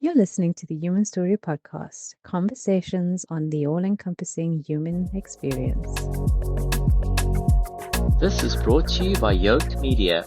You're listening to the Human Story Podcast, conversations on the all-encompassing human experience. This is brought to you by Yoked Media.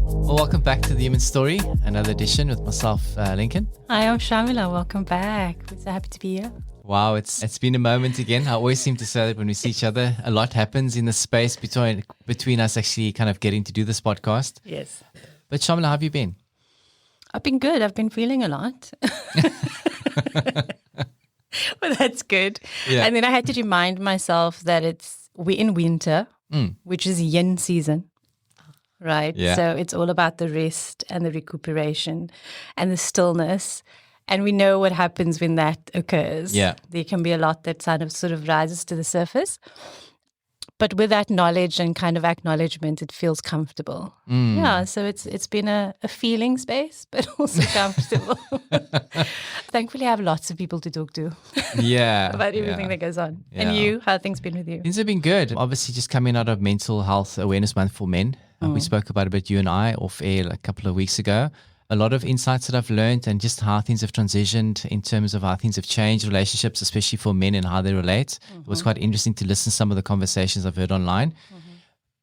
Well, welcome back to the Human Story, another edition with myself, Lincoln. Hi, I'm Shaamiela. Welcome back. We're so happy to be here. Wow, it's been a moment again. I always seem to say that when we see each other, a lot happens in the space between us actually kind of getting to do this podcast. Yes. But Shaamiela, how have you been? I've been good. I've been feeling a lot. Well, that's good. Yeah. And then I had to remind myself that we're in winter, which is yin season, right? Yeah. So it's all about the rest and the recuperation and the stillness. And we know what happens when that occurs. Yeah. There can be a lot that sort of rises to the surface. But with that knowledge and kind of acknowledgement, it feels comfortable. Yeah, so it's been a feeling space, but also comfortable. Thankfully, I have lots of people to talk to Yeah. about everything that goes on. Yeah. And you, how have things been with you? Things have been good. Obviously, just coming out of Mental Health Awareness Month for Men. We spoke about it a bit, you and I, off air a couple of weeks ago. A lot of insights that I've learned and just how things have transitioned in terms of how things have changed relationships, especially for men and how they relate. It was quite interesting to listen to some of the conversations I've heard online.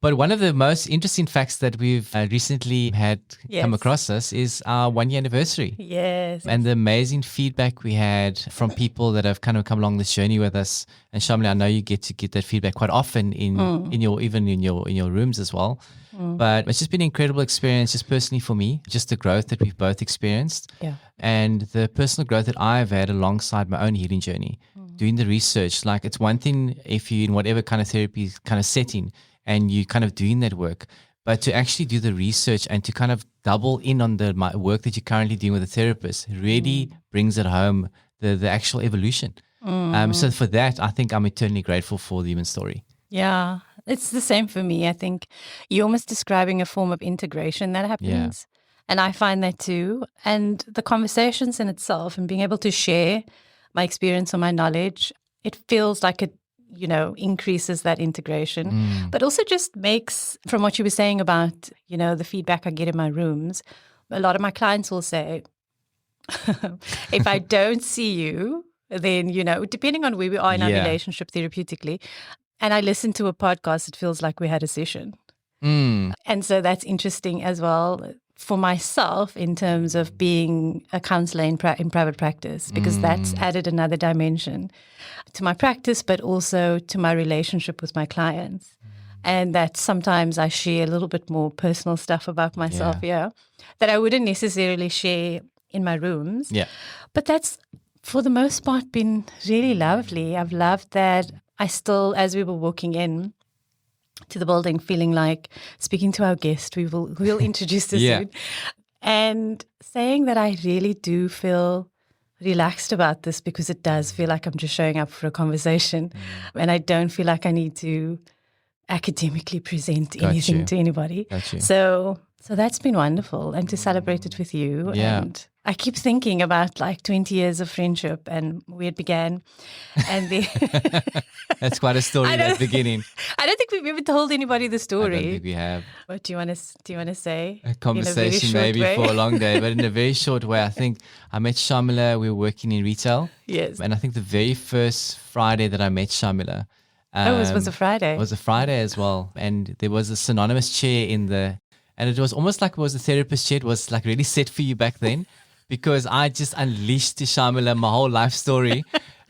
But one of the most interesting facts that we've recently had come across us is our 1 year anniversary. Yes. And the amazing feedback we had from people that have kind of come along this journey with us. And Shaamiela, I know you get to get that feedback quite often in your rooms as well. But it's just been an incredible experience, just personally for me, just the growth that we've both experienced and the personal growth that I've had alongside my own healing journey, doing the research. Like, it's one thing if you're in whatever kind of therapy kind of setting and you kind of doing that work, but to actually do the research and to kind of double in on the work that you're currently doing with a therapist really brings it home, the actual evolution. So for that, I think I'm eternally grateful for the Human Story. Yeah, it's the same for me. I think you're almost describing a form of integration that happens. And I find that too. And the conversations in itself and being able to share my experience or my knowledge, it feels like it, increases that integration, but also just makes, from what you were saying about, the feedback I get in my rooms, a lot of my clients will say, if I don't see you, then, depending on where we are in our relationship therapeutically, and I listen to a podcast, it feels like we had a session. And so that's interesting as well for myself in terms of being a counselor in private practice, because that's added another dimension to my practice, but also to my relationship with my clients. And that sometimes I share a little bit more personal stuff about myself, that I wouldn't necessarily share in my rooms. Yeah. But that's, for the most part, been really lovely. I've loved that I still, as we were walking in to the building, feeling like speaking to our guest, we'll introduce this soon, and saying that I really do feel relaxed about this, because it does feel like I'm just showing up for a conversation, and I don't feel like I need to academically present anything to anybody. So that's been wonderful, and to celebrate it with you. And I keep thinking about like 20 years of friendship and where it began. And that's quite a story at the beginning. I don't think we've ever told anybody the story. I don't think we have. What do you want to say? A conversation maybe for a long day, but in a very short way. I think I met Shaamiela, we were working in retail. Yes. And I think the very first Friday that I met Shaamiela, was a Friday. It was a Friday as well. And there was a synonymous chair and it was almost like it was a therapist chair. It was like really set for you back then, because I just unleashed to Shaamiela my whole life story.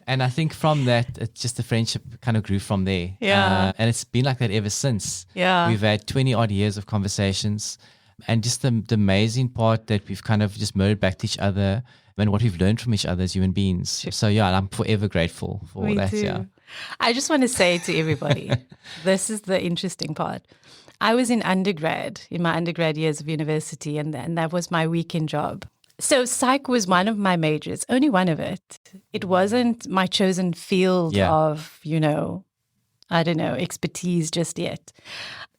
And I think from that, the friendship kind of grew from there. Yeah. And it's been like that ever since. Yeah. We've had 20 odd years of conversations, and just the amazing part that we've kind of just mirrored back to each other and what we've learned from each other as human beings. Sure. So I'm forever grateful for that. Too. Yeah. I just want to say to everybody, this is the interesting part. I was in my undergrad years of university, and that was my weekend job. So psych was one of my majors, only one of it. It wasn't my chosen field of, expertise just yet.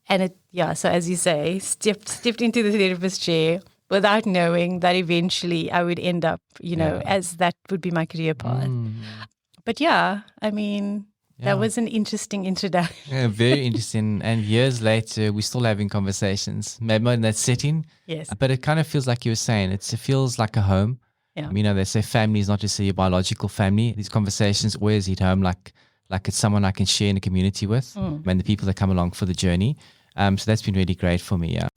And so as you say, stepped into the therapist chair without knowing that eventually I would end up, as that would be my career path. But That was an interesting introduction. Yeah, very interesting. And years later, we're still having conversations, maybe not in that setting. Yes. But it kind of feels like you were saying, it feels like a home. Yeah. You know, they say family is not just your biological family. These conversations always hit home like it's someone I can share in a community with and the people that come along for the journey. So that's been really great for me, yeah.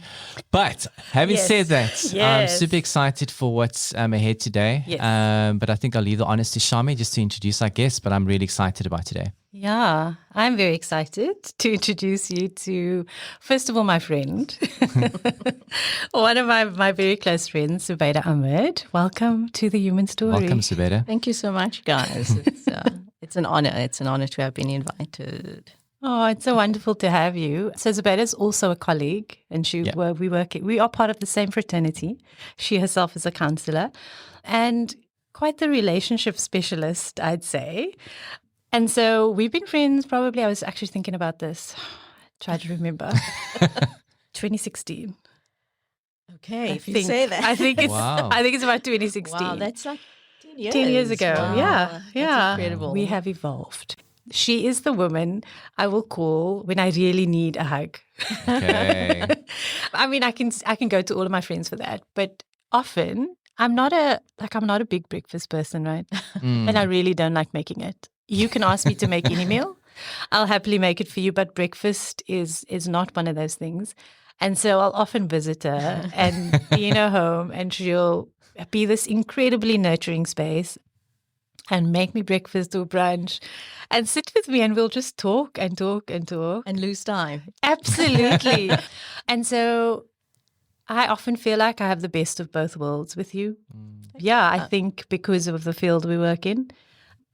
But having said that, I'm super excited for what's ahead today. Yes. But I think I'll leave the honors to Shami just to introduce our guest, but I'm really excited about today. Yeah, I'm very excited to introduce you to, first of all, my friend, one of my very close friends, Zubeida Ahmed. Welcome to the Human Story. Welcome, Zubeida. Thank you so much, guys. It's an honor. It's an honor to have been invited. Oh, it's so wonderful to have you. So Zubeida is also a colleague, and we are part of the same fraternity. She herself is a counselor and quite the relationship specialist, I'd say. And so we've been friends probably, I was actually thinking about this, try to remember, 2016. Okay, if you say that. I think it's about 2016. Wow, that's like 10 years. 10 years ago, Wow. yeah. That's incredible. We have evolved. She is the woman I will call when I really need a hug. Okay. I mean, I can go to all of my friends for that, but often I'm not a big breakfast person, right? And I really don't like making it. You can ask me to make any meal. I'll happily make it for you, but breakfast is not one of those things. And so I'll often visit her and be in her home, and she'll be this incredibly nurturing space and make me breakfast or brunch and sit with me, and we'll just talk and talk and talk. And lose time. Absolutely. And so I often feel like I have the best of both worlds with you. Yeah, I think because of the field we work in,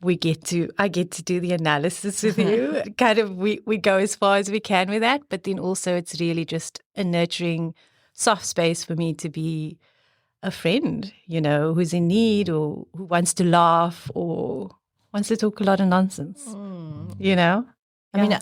I get to do the analysis with you. Kind of we go as far as we can with that, but then also it's really just a nurturing, soft space for me to be a friend, you know, who's in need or who wants to laugh or wants to talk a lot of nonsense, you know? I mean,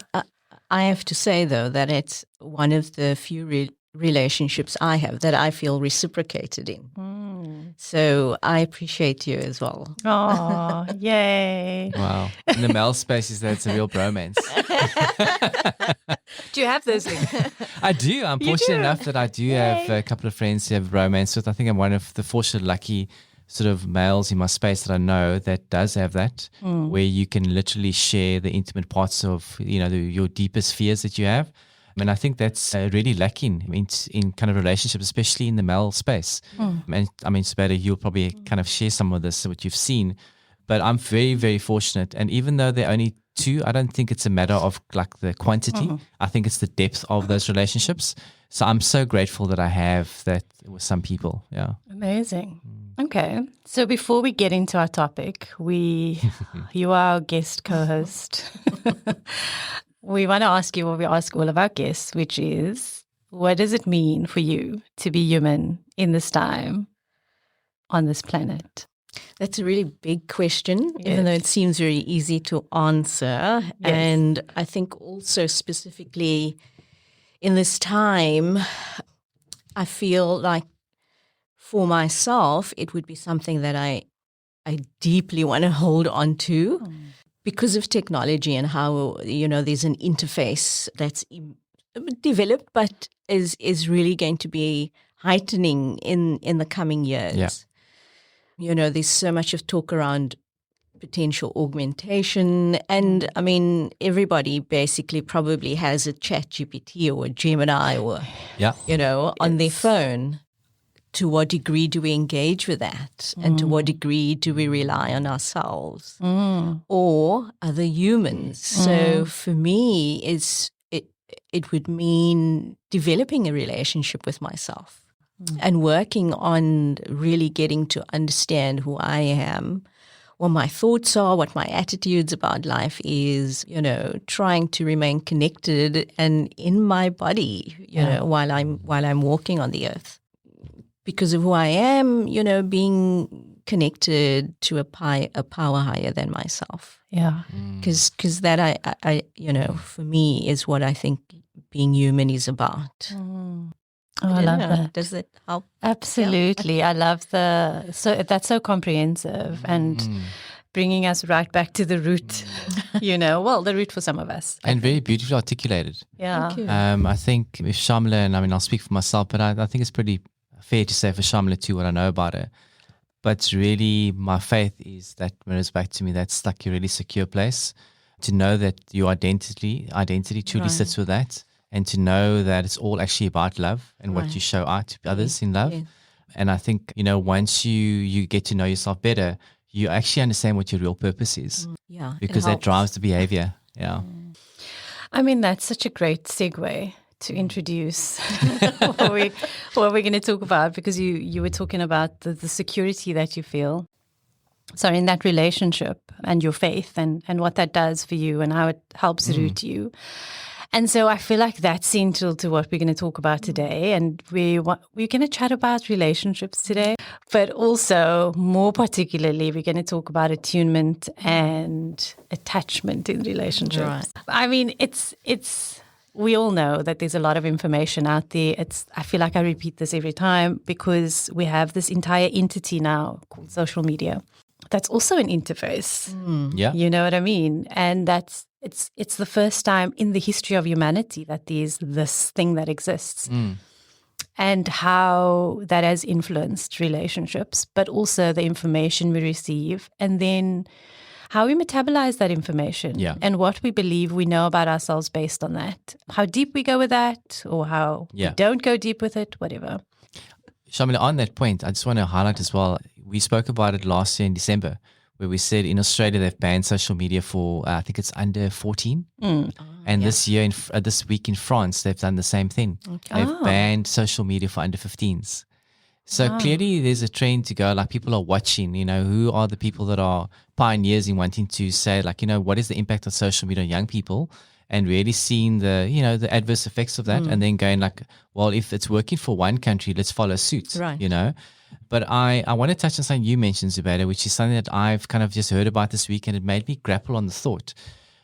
I have to say, though, that it's one of the few relationships I have that I feel reciprocated in. So I appreciate you as well. Oh, yay. Wow. In the male spaces, that's a real bromance. Do you have those things? I do. I'm fortunate enough that I do have a couple of friends who have romance with. I think I'm one of the fortunate, lucky sort of males in my space that I know that does have that, where you can literally share the intimate parts of, you know, your deepest fears that you have. And I think that's really lacking in kind of relationships, especially in the male space. And I mean, Zubeida, you'll probably kind of share some of this, what you've seen. But I'm very, very fortunate. And even though they're only two, I don't think it's a matter of like the quantity. I think it's the depth of those relationships. So I'm so grateful that I have that with some people. Yeah. Amazing. Okay. So before we get into our topic, you are our guest co-host. We want to ask you what we ask all of our guests, which is, what does it mean for you to be human in this time on this planet? That's a really big question, even though it seems very easy to answer. Yes. And I think also specifically in this time, I feel like for myself, it would be something that I deeply want to hold on to. Because of technology and how, you know, there's an interface that's developed but is really going to be heightening in the coming years. Yeah. You know, there's so much of talk around potential augmentation. And, I mean, everybody basically probably has a ChatGPT or a Gemini or, you know, on their phone. To what degree do we engage with that? And to what degree do we rely on ourselves or other humans? So for me, it would mean developing a relationship with myself and working on really getting to understand who I am, what my thoughts are, what my attitudes about life is, you know, trying to remain connected and in my body, you know, while I'm walking on the earth. Because of who I am, you know, being connected to a power higher than myself. Yeah. Because that, I, you know, for me is what I think being human is about. Oh, I love that. Does it help? Absolutely. I love that's so comprehensive. And bringing us right back to the root, well, the root for some of us. And very beautifully articulated. Yeah. Thank you. I think if Shaamiela, and I mean, I'll speak for myself, but I think it's pretty fair to say for Shaamiela too what I know about her. But really, my faith is that mirrors back to me. That's like a really secure place to know that your identity truly sits with that, and to know that it's all actually about love and what you show out to others in love. Yeah. And I think, once you get to know yourself better, you actually understand what your real purpose is. Yeah. it Because that helps. drives the behavior. Yeah. I mean, that's such a great segue to introduce what we're going to talk about, because you were talking about the security that you feel. So in that relationship and your faith and what that does for you and how it helps root you. And so I feel like that's central to what we're going to talk about today. And we're going to chat about relationships today, but also more particularly, we're going to talk about attunement and attachment in relationships. Right. I mean, we all know that there's a lot of information out there. I feel like I repeat this every time because we have this entire entity now called social media. That's also an interface. Yeah. You know what I mean? And it's the first time in the history of humanity that there's this thing that exists. And how that has influenced relationships, but also the information we receive, and then how we metabolize that information and what we believe we know about ourselves based on that. How deep we go with that, or how we don't go deep with it, whatever. Shaamiela, on that point, I just want to highlight as well, we spoke about it last year in December, where we said in Australia they've banned social media for, I think it's under 14. And this year, this week in France, they've done the same thing. They've banned social media for under 15s. So clearly there's a trend to go, like people are watching, who are the people that are pioneers in wanting to say, like, what is the impact of social media on young people, and really seeing the, the adverse effects of that, and then going like, well, if it's working for one country, let's follow suit, Right. But I want to touch on something you mentioned, Zubeida, which is something that I've kind of just heard about this week, and it made me grapple on the thought.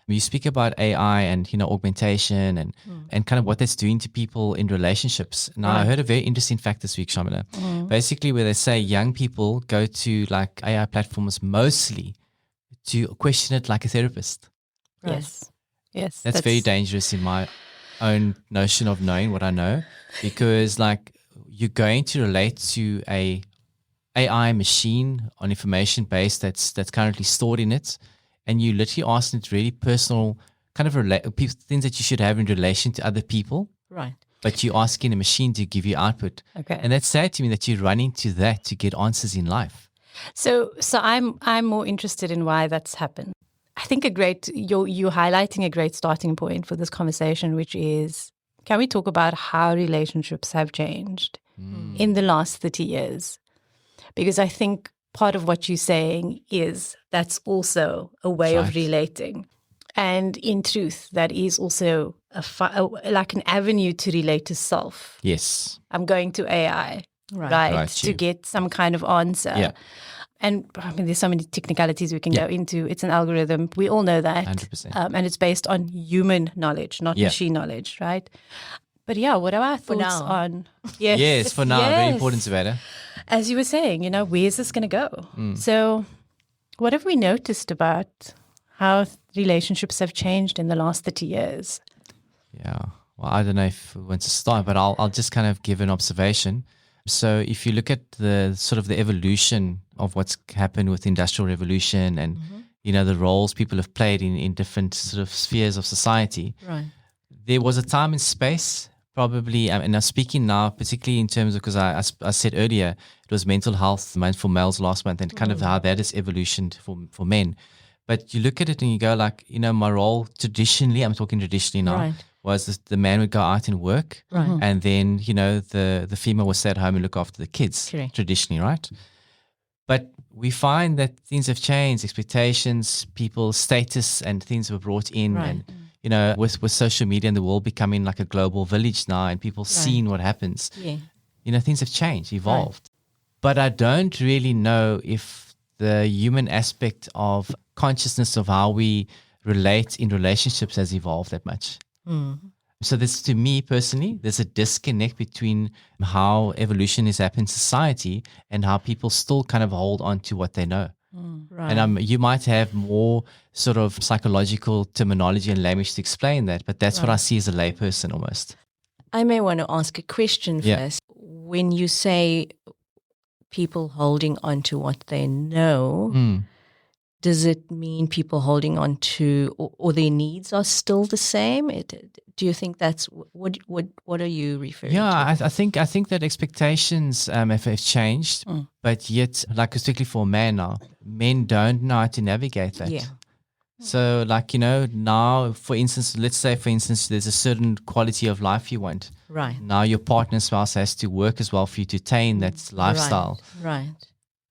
You speak about AI and, augmentation and kind of what that's doing to people in relationships. Now, I heard a very interesting fact this week, Shaamiela, basically where they say young people go to like AI platforms mostly to question it like a therapist. Yes. That's very dangerous in my own notion of knowing what I know, because like you're going to relate to a AI machine on information base that's currently stored in it, and you literally asking it really personal kind of things that you should have in relation to other people, Right. but you're asking a machine to give you output. Okay. And that's sad to me that you're running to that to get answers in life. So I'm more interested in why that's happened. I think you're highlighting a great starting point for this conversation, which is, can we talk about how relationships have changed in the last 30 years? Because I think part of what you're saying is that's also a way of relating. And in truth, that is also like an avenue to relate to self. Yes. I'm going to AI, right to get some kind of answer. Yeah. And I mean, there's so many technicalities we can go into. It's an algorithm. We all know that. 100%. And it's based on human knowledge, not machine knowledge, right? But what are our thoughts on... Yes, for now. Very important, Zubeida. As you were saying, where's this going to go? So what have we noticed about how relationships have changed in the last 30 years? Yeah. Well, I don't know if we want to start, but I'll just kind of give an observation. So if you look at the sort of the evolution of what's happened with the Industrial Revolution and, the roles people have played in different sort of spheres of society, there was a time and space probably, and I'm speaking now particularly in terms of, because I said earlier, it was mental health month for males last month, and kind of how that is evolutioned for men. But you look at it and you go like, my role traditionally, I'm talking traditionally now, was the man would go out and work, and then, the female would stay at home and look after the kids, traditionally, right? But we find that things have changed, expectations, people's status and things were brought in, and, with social media and the world becoming like a global village now, and people seeing what happens, things have changed, evolved. But I don't really know if the human aspect of consciousness of how we relate in relationships has evolved that much. So this, to me personally, there's a disconnect between how evolution is happening in society and how people still kind of hold on to what they know. Right. And you might have more sort of psychological terminology and language to explain that, but that's what I see as a layperson almost. I may want to ask a question first. When you say people holding on to what they know, does it mean people holding on to, or their needs are still the same? Do you think that's what are you referring to? Yeah, I think that expectations have changed, but yet, like particularly for men now, men don't know how to navigate that. Yeah. So, like, now, for instance, let's say, there's a certain quality of life you want. Right. Now your partner, spouse has to work as well for you to attain that lifestyle. Right.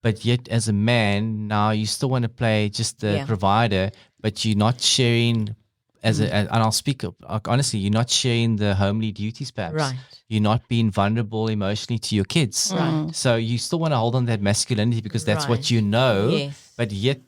But yet, as a man, now you still want to play just the provider, but you're not sharing and I'll speak honestly, you're not sharing the homely duties, perhaps. Right. You're not being vulnerable emotionally to your kids. Right. So you still want to hold on to that masculinity because that's what you know. Yes. But yet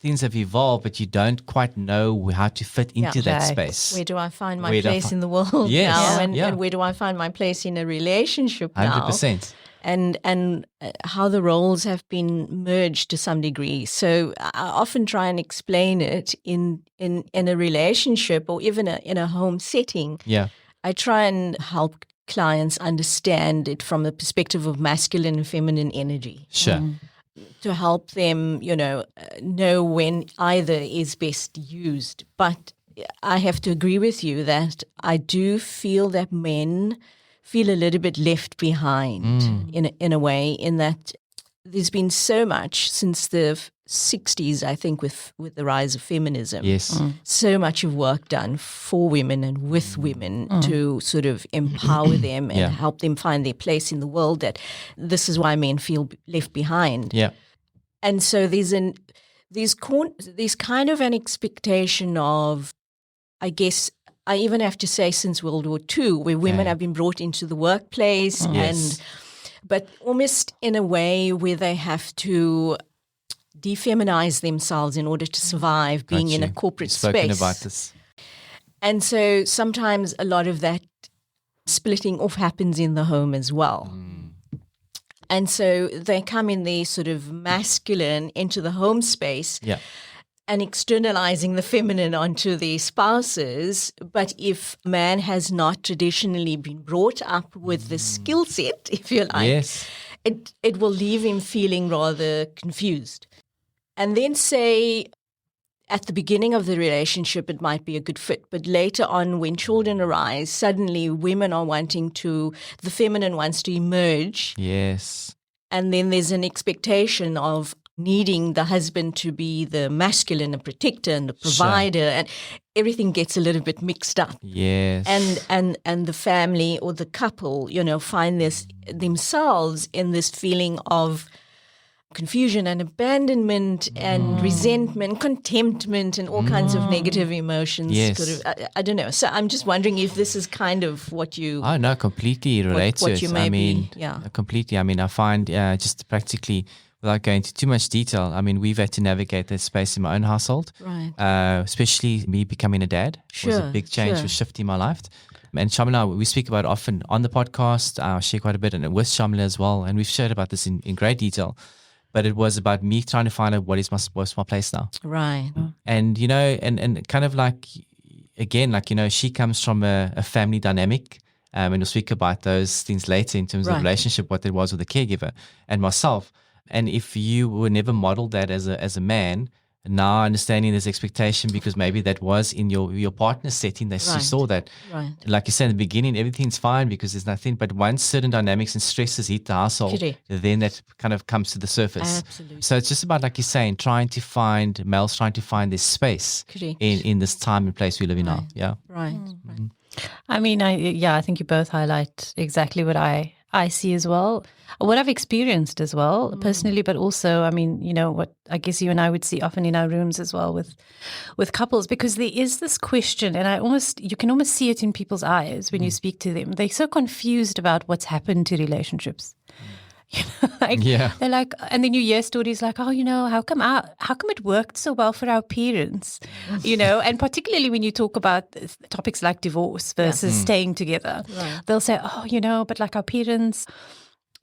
things have evolved, but you don't quite know how to fit into that space. Where do I find my place in the world now? And where do I find my place in a relationship now? 100%. And how the roles have been merged to some degree. So I often try and explain it in a relationship or even in a home setting. Yeah. I try and help clients understand it from the perspective of masculine and feminine energy. Sure. To help them, know when either is best used. But I have to agree with you that I do feel that men feel a little bit left behind in a way, in that there's been so much since the 60s, I think, with the rise of feminism. Yes. So much of work done for women and with women to sort of empower them and help them find their place in the world, that this is why men feel left behind. Yeah. And so there's kind of an expectation of, I guess, I even have to say since World War II, where women have been brought into the workplace, but almost in a way where they have to defeminize themselves in order to survive being in a corporate space. Spoken about this. And so sometimes a lot of that splitting off happens in the home as well. And so they come in the sort of masculine into the home space. Yeah. And externalizing the feminine onto their spouses. But if man has not traditionally been brought up with the skill set, if you like, it will leave him feeling rather confused. And then say at the beginning of the relationship, it might be a good fit. But later on, when children arise, suddenly women are the feminine wants to emerge. Yes. And then there's an expectation of needing the husband to be the masculine, the protector and the provider, and everything gets a little bit mixed up. Yes. And the family or the couple, find themselves in this feeling of confusion and abandonment and resentment, contentment, and all kinds of negative emotions. Yes. I don't know. So I'm just wondering if this is kind of what you... Oh, no, completely relate to it. Completely. I mean, I find just practically... Without going into too much detail, I mean, we've had to navigate that space in my own household, right? Especially me becoming a dad was a big change, was shifting my life. And Shaamiela, we speak about often on the podcast. I share quite a bit, and with Shaamiela as well. And we've shared about this in great detail. But it was about me trying to find out what's my place now, right? And and kind of like again, she comes from a family dynamic. And we'll speak about those things later in terms of the relationship, what it was with the caregiver and myself. And if you were never modeled that as a man, now understanding this expectation, because maybe that was in your partner's setting, you saw that. Right. Like you said in the beginning, everything's fine because there's nothing. But once certain dynamics and stresses hit the household, then that kind of comes to the surface. Absolutely. So it's just about, like you're saying, males trying to find this space in this time and place we live in now. Yeah. Right. Mm-hmm. I mean, I think you both highlight exactly what I see as well, what I've experienced as well personally, but also, I mean, what I guess you and I would see often in our rooms as well with couples, because there is this question, and you can almost see it in people's eyes when you speak to them. They're so confused about what's happened to relationships. They're like, and then you hear stories like, how come it worked so well for our parents, and particularly when you talk about topics like divorce versus staying together, they'll say, but like our parents,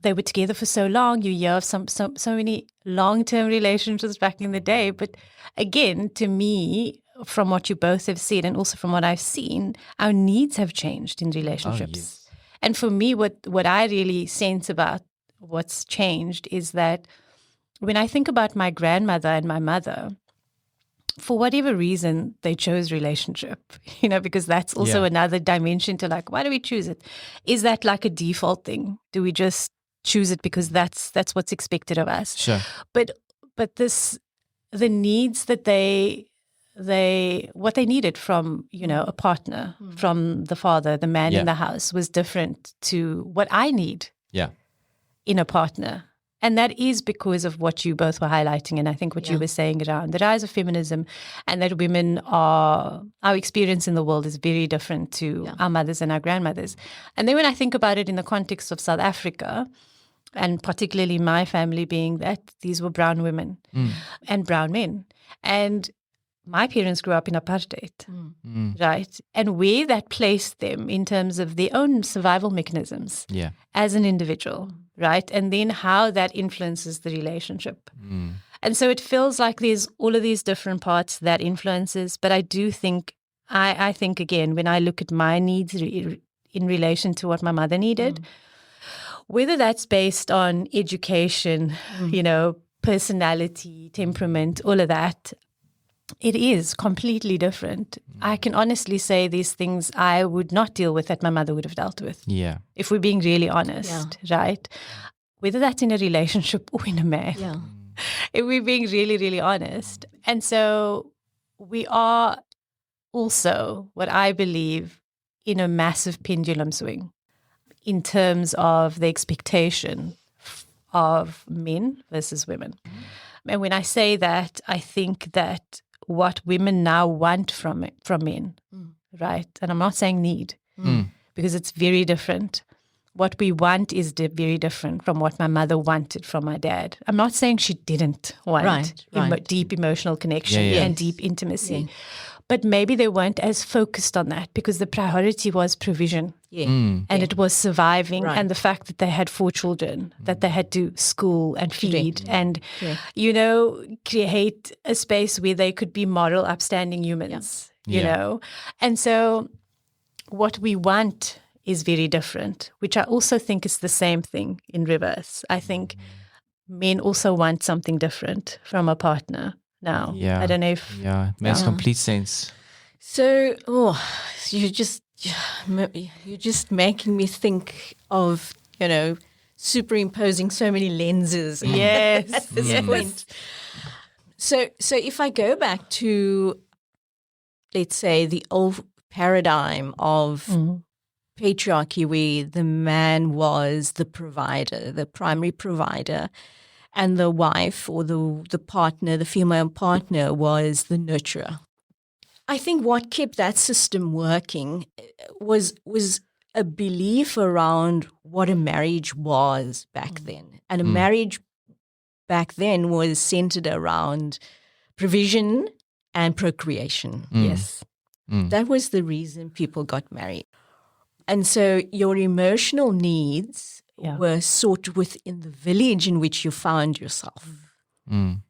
they were together for so long. You hear of so many long-term relationships back in the day. But again, to me, from what you both have said and also from what I've seen, our needs have changed in relationships. yes. And for me, what I really sense about what's changed is that when I think about my grandmother and my mother, for whatever reason, they chose relationship, because that's also another dimension to like, why do we choose it? Is that like a default thing? Do we just choose it because that's what's expected of us? Sure. But the needs that what they needed from, a partner, from the father, the man in the house, was different to what I need in a partner. And that is because of what you both were highlighting, and I think what you were saying around the rise of feminism, and that our experience in the world is very different to our mothers and our grandmothers. And then when I think about it in the context of South Africa, and particularly my family being that these were brown women and brown men. And my parents grew up in apartheid, right? And where that placed them in terms of their own survival mechanisms as an individual, right? And then how that influences the relationship. And so it feels like there's all of these different parts that influences, but I do think, I think again, when I look at my needs in relation to what my mother needed, whether that's based on education, personality, temperament, all of that, it is completely different. I can honestly say these things I would not deal with that my mother would have dealt with. Yeah. If we're being really honest, right? Whether that's in a relationship or in a marriage. Yeah. If we're being really, really honest. And so we are also, what I believe, in a massive pendulum swing in terms of the expectation of men versus women. And when I say that, I think that what women now want from men, right? And I'm not saying need, because it's very different. What we want is very different from what my mother wanted from my dad. I'm not saying she didn't want deep emotional connection and deep intimacy, but maybe they weren't as focused on that because the priority was provision. And it was surviving and the fact that they had 4 children, that they had to school and feed and, create a space where they could be moral, upstanding humans, you know. And so what we want is very different, which I also think is the same thing in reverse. I think men also want something different from a partner now. Yeah. I don't know if... Yeah, it makes complete sense. So, you're just making me think of, superimposing so many lenses. Yes. At this point. So if I go back to, let's say, the old paradigm of patriarchy where the man was the provider, the primary provider, and the wife or the partner, the female partner, was the nurturer. I think what kept that system working was a belief around what a marriage was back then. And a marriage back then was centered around provision and procreation. Yes. That was the reason people got married. And so your emotional needs were sought within the village in which you found yourself.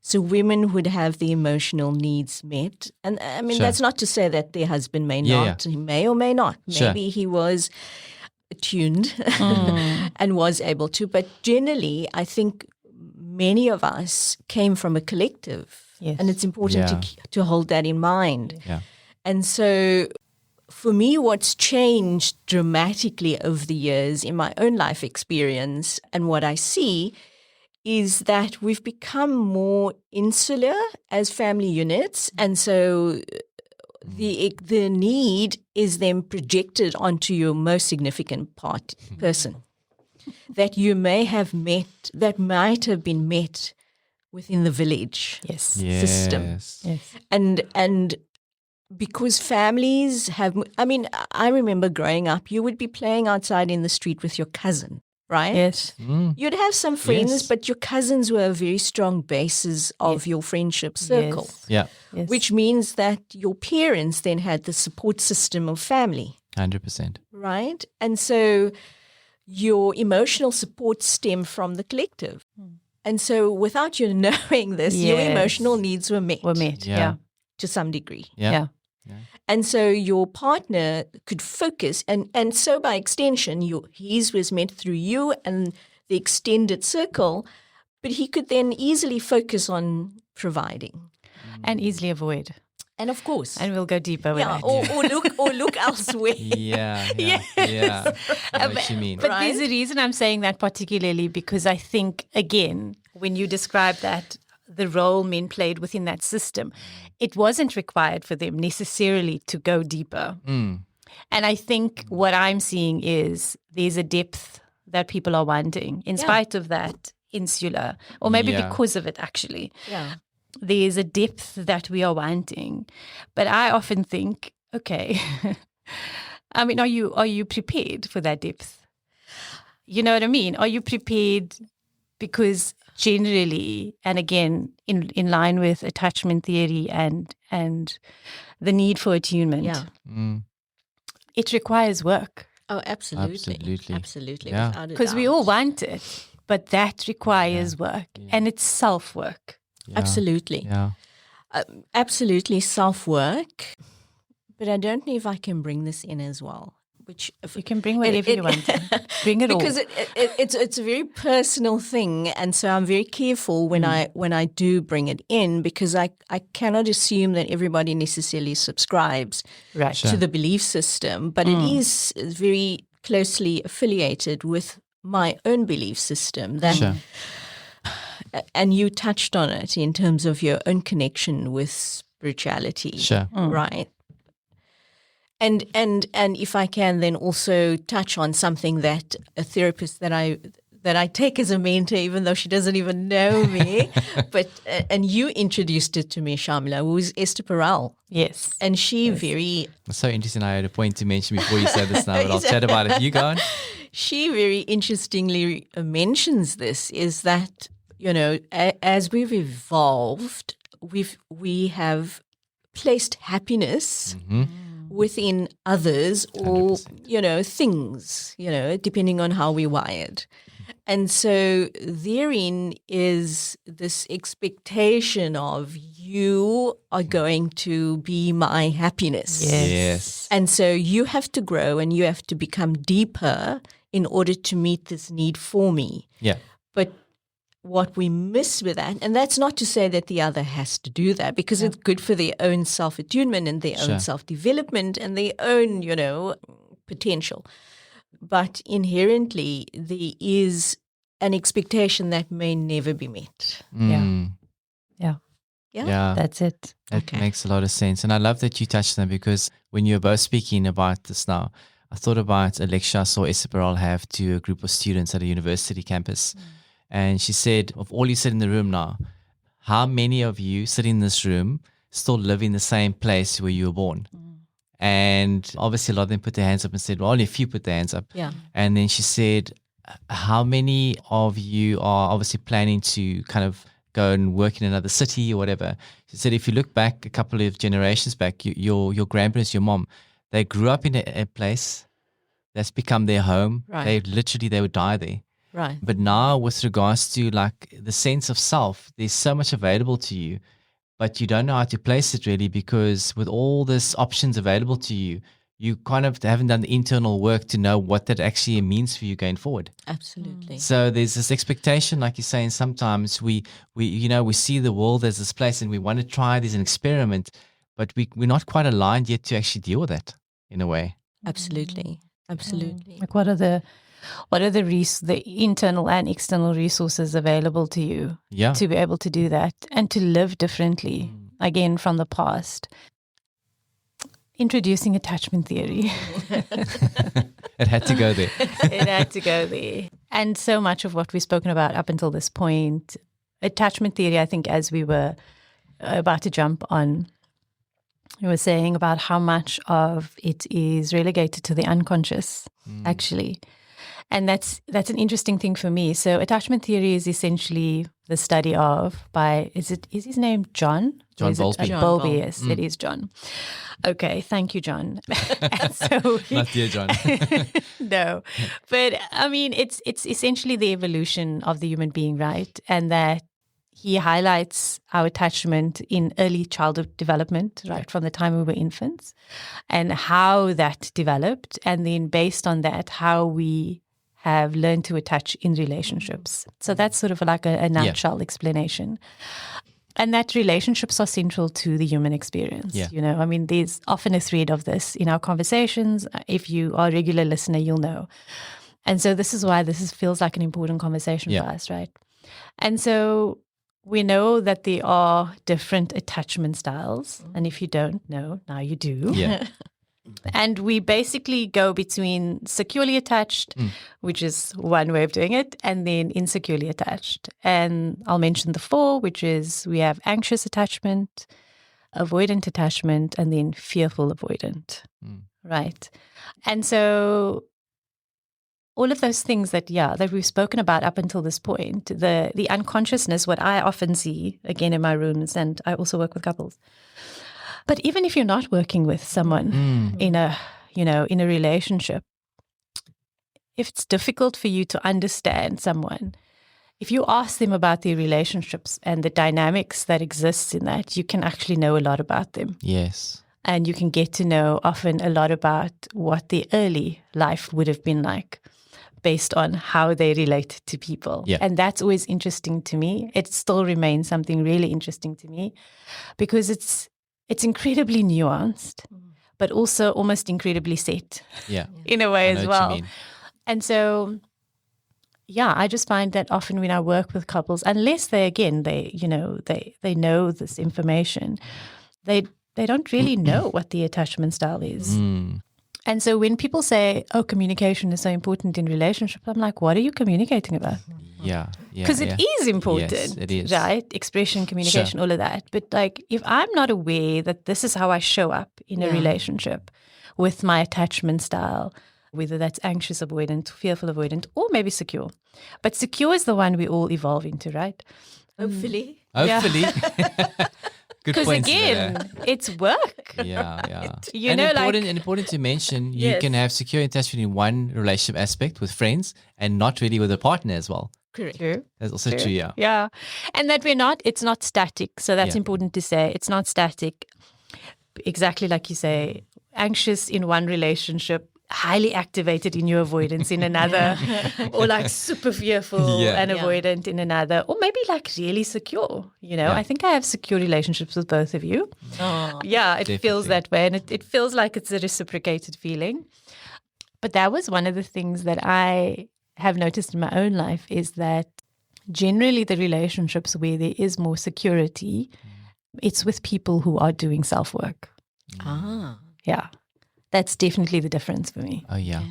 So women would have the emotional needs met. And I mean, that's not to say that their husband may not. He may or may not. Maybe he was attuned and was able to. But generally, I think many of us came from a collective. Yes. And it's important to hold that in mind. Yeah. And so for me, what's changed dramatically over the years in my own life experience and what I see is that we've become more insular as family units. And so the need is then projected onto your most significant person that you may have met, that might have been met within the village system. Yes. And because families have, I mean, I remember growing up, you would be playing outside in the street with your cousin, right? Yes. You'd have some friends, but your cousins were a very strong basis of your friendship circle. Yes. Which means that your parents then had the support system of family. 100%. Right? And so your emotional support stem from the collective. And so without you knowing this, your Yes. emotional needs were met, Yeah. to some degree. Yeah. And so your partner could focus, and so by extension, his was met through you and the extended circle, but he could then easily focus on providing. And easily avoid. And of course, And we'll go deeper with yeah, that. or look elsewhere. Yeah. I know what you mean. But Right? there's a reason I'm saying that particularly because I think, again, when you describe that, the role men played within that system, it wasn't required for them necessarily to go deeper. And I think what I'm seeing is there's a depth that people are wanting in spite of that insular, or maybe Yeah. because of it actually. Yeah. There's a depth that we are wanting. But I often think, okay, I mean, are you prepared for that depth? You know what I mean? Are you prepared? Because generally, and again, in line with attachment theory and the need for attunement, it requires work. Oh, absolutely. Absolutely. Yeah. without a Because we doubt. all want it, but that requires work. And it's self-work. Yeah. Absolutely. Yeah. Absolutely self-work. But I don't know if I can bring this in as well. Which You can bring whatever you want to. Bring it because all. it's a very personal thing, and so I'm very careful when I do bring it in, because I cannot assume that everybody necessarily subscribes Right. to the belief system, but it is very closely affiliated with my own belief system. That, Sure. and you touched on it in terms of your own connection with spirituality, Sure. right? And if I can then also touch on something that a therapist that I take as a mentor, even though she doesn't even know me, but and you introduced it to me, Shaamiela, was Esther Perel, Yes. and she very It's so interesting. I had a point to mention before you said this now, but I'll chat about it. You go on. she very interestingly mentions this, is that, you know, as we've evolved, we have placed happiness within others, or 100%. you know, things, you know, depending on how we're wired. And so therein is this expectation of, you are going to be my happiness. Yes. And so you have to grow and you have to become deeper in order to meet this need for me. Yeah. But what we miss with that, and that's not to say that the other has to do that, because it's good for their own self-attunement and their Sure. own self-development and their own, you know, potential. But inherently, there is an expectation that may never be met. Mm. Yeah. Yeah. Yeah. That's it. That Okay. makes a lot of sense. And I love that you touched on it, because when you were both speaking about this now, I thought about a lecture I saw Esther Perel have to a group of students at a university campus. And she said, of all you sit in the room now, how many of you sitting in this room still live in the same place where you were born? And obviously a lot of them put their hands up and said, well, only a few put their hands up. Yeah. And then she said, how many of you are obviously planning to kind of go and work in another city or whatever? She said, if you look back a couple of generations back, your grandparents, your mom, they grew up in a place that's become their home. Right. They would die there. Right. But now with regards to like the sense of self, there's so much available to you, but you don't know how to place it really, because with all these options available to you, you kind of haven't done the internal work to know what that actually means for you going forward. Absolutely. So there's this expectation, like you're saying, sometimes we see the world as this place and we want to try it as an experiment, but we're not quite aligned yet to actually deal with that in a way. Absolutely. Absolutely. Like what are the internal and external resources available to you Yeah. to be able to do that and to live differently, again, from the past? Introducing attachment theory. It had to go there. It had to go there. And so much of what we've spoken about up until this point, attachment theory, I think, as we were about to jump on, we were saying about how much of it is relegated to the unconscious, actually. And that's an interesting thing for me. So attachment theory is essentially the study of is his name John? John Bowlby. John Bowlby, Bowlby. yes, it is John. Okay, thank you, John. And so Not dear John. no, but I mean, it's essentially the evolution of the human being, right? And that he highlights our attachment in early childhood development, right, from the time we were infants, and how that developed, and then based on that, how we have learned to attach in relationships. So that's sort of like a nutshell explanation. And that relationships are central to the human experience. Yeah. You know, I mean, there's often a thread of this in our conversations. If you are a regular listener, you'll know. And so this is why feels like an important conversation for us, right? And so we know that there are different attachment styles. And if you don't know, now you do. Yeah. And we basically go between securely attached, which is one way of doing it, and then insecurely attached. And I'll mention the 4, which is we have anxious attachment, avoidant attachment, and then fearful avoidant, right? And so all of those things that we've spoken about up until this point, the unconsciousness, what I often see, again, in my rooms, and I also work with couples. But even if you're not working with someone in a relationship, if it's difficult for you to understand someone, if you ask them about their relationships and the dynamics that exists in that, you can actually know a lot about them. Yes. And you can get to know often a lot about what their early life would have been like based on how they relate to people. Yeah. And that's always interesting to me. It still remains something really interesting to me because it's incredibly nuanced, but also almost incredibly set in a way as well. And so, I just find that often when I work with couples, unless they know this information, they don't really know what the attachment style is. And so when people say, oh, communication is so important in relationship, I'm like, what are you communicating about? Yeah. Because it is important, yes, it is. right? Expression, communication, all of that. But like, if I'm not aware that this is how I show up in a relationship with my attachment style, whether that's anxious avoidant, fearful avoidant, or maybe secure. But secure is the one we all evolve into, right? Hopefully. Good Because points, again, it's work. Yeah. Important to mention, you can have secure attachment in one relationship aspect with friends and not really with a partner as well. Correct. True. That's also true, yeah. Yeah. And that it's not static. So that's important to say. It's not static. Exactly like you say, anxious in one relationship, highly activated in your avoidance in another, or like super fearful and avoidant in another, or maybe like really secure. I think I have secure relationships with both of you. Oh, it feels that way, and it feels like it's a reciprocated feeling. But that was one of the things that I have noticed in my own life, is that generally the relationships where there is more security, it's with people who are doing self-work. Yeah. That's definitely the difference for me. Oh, yeah.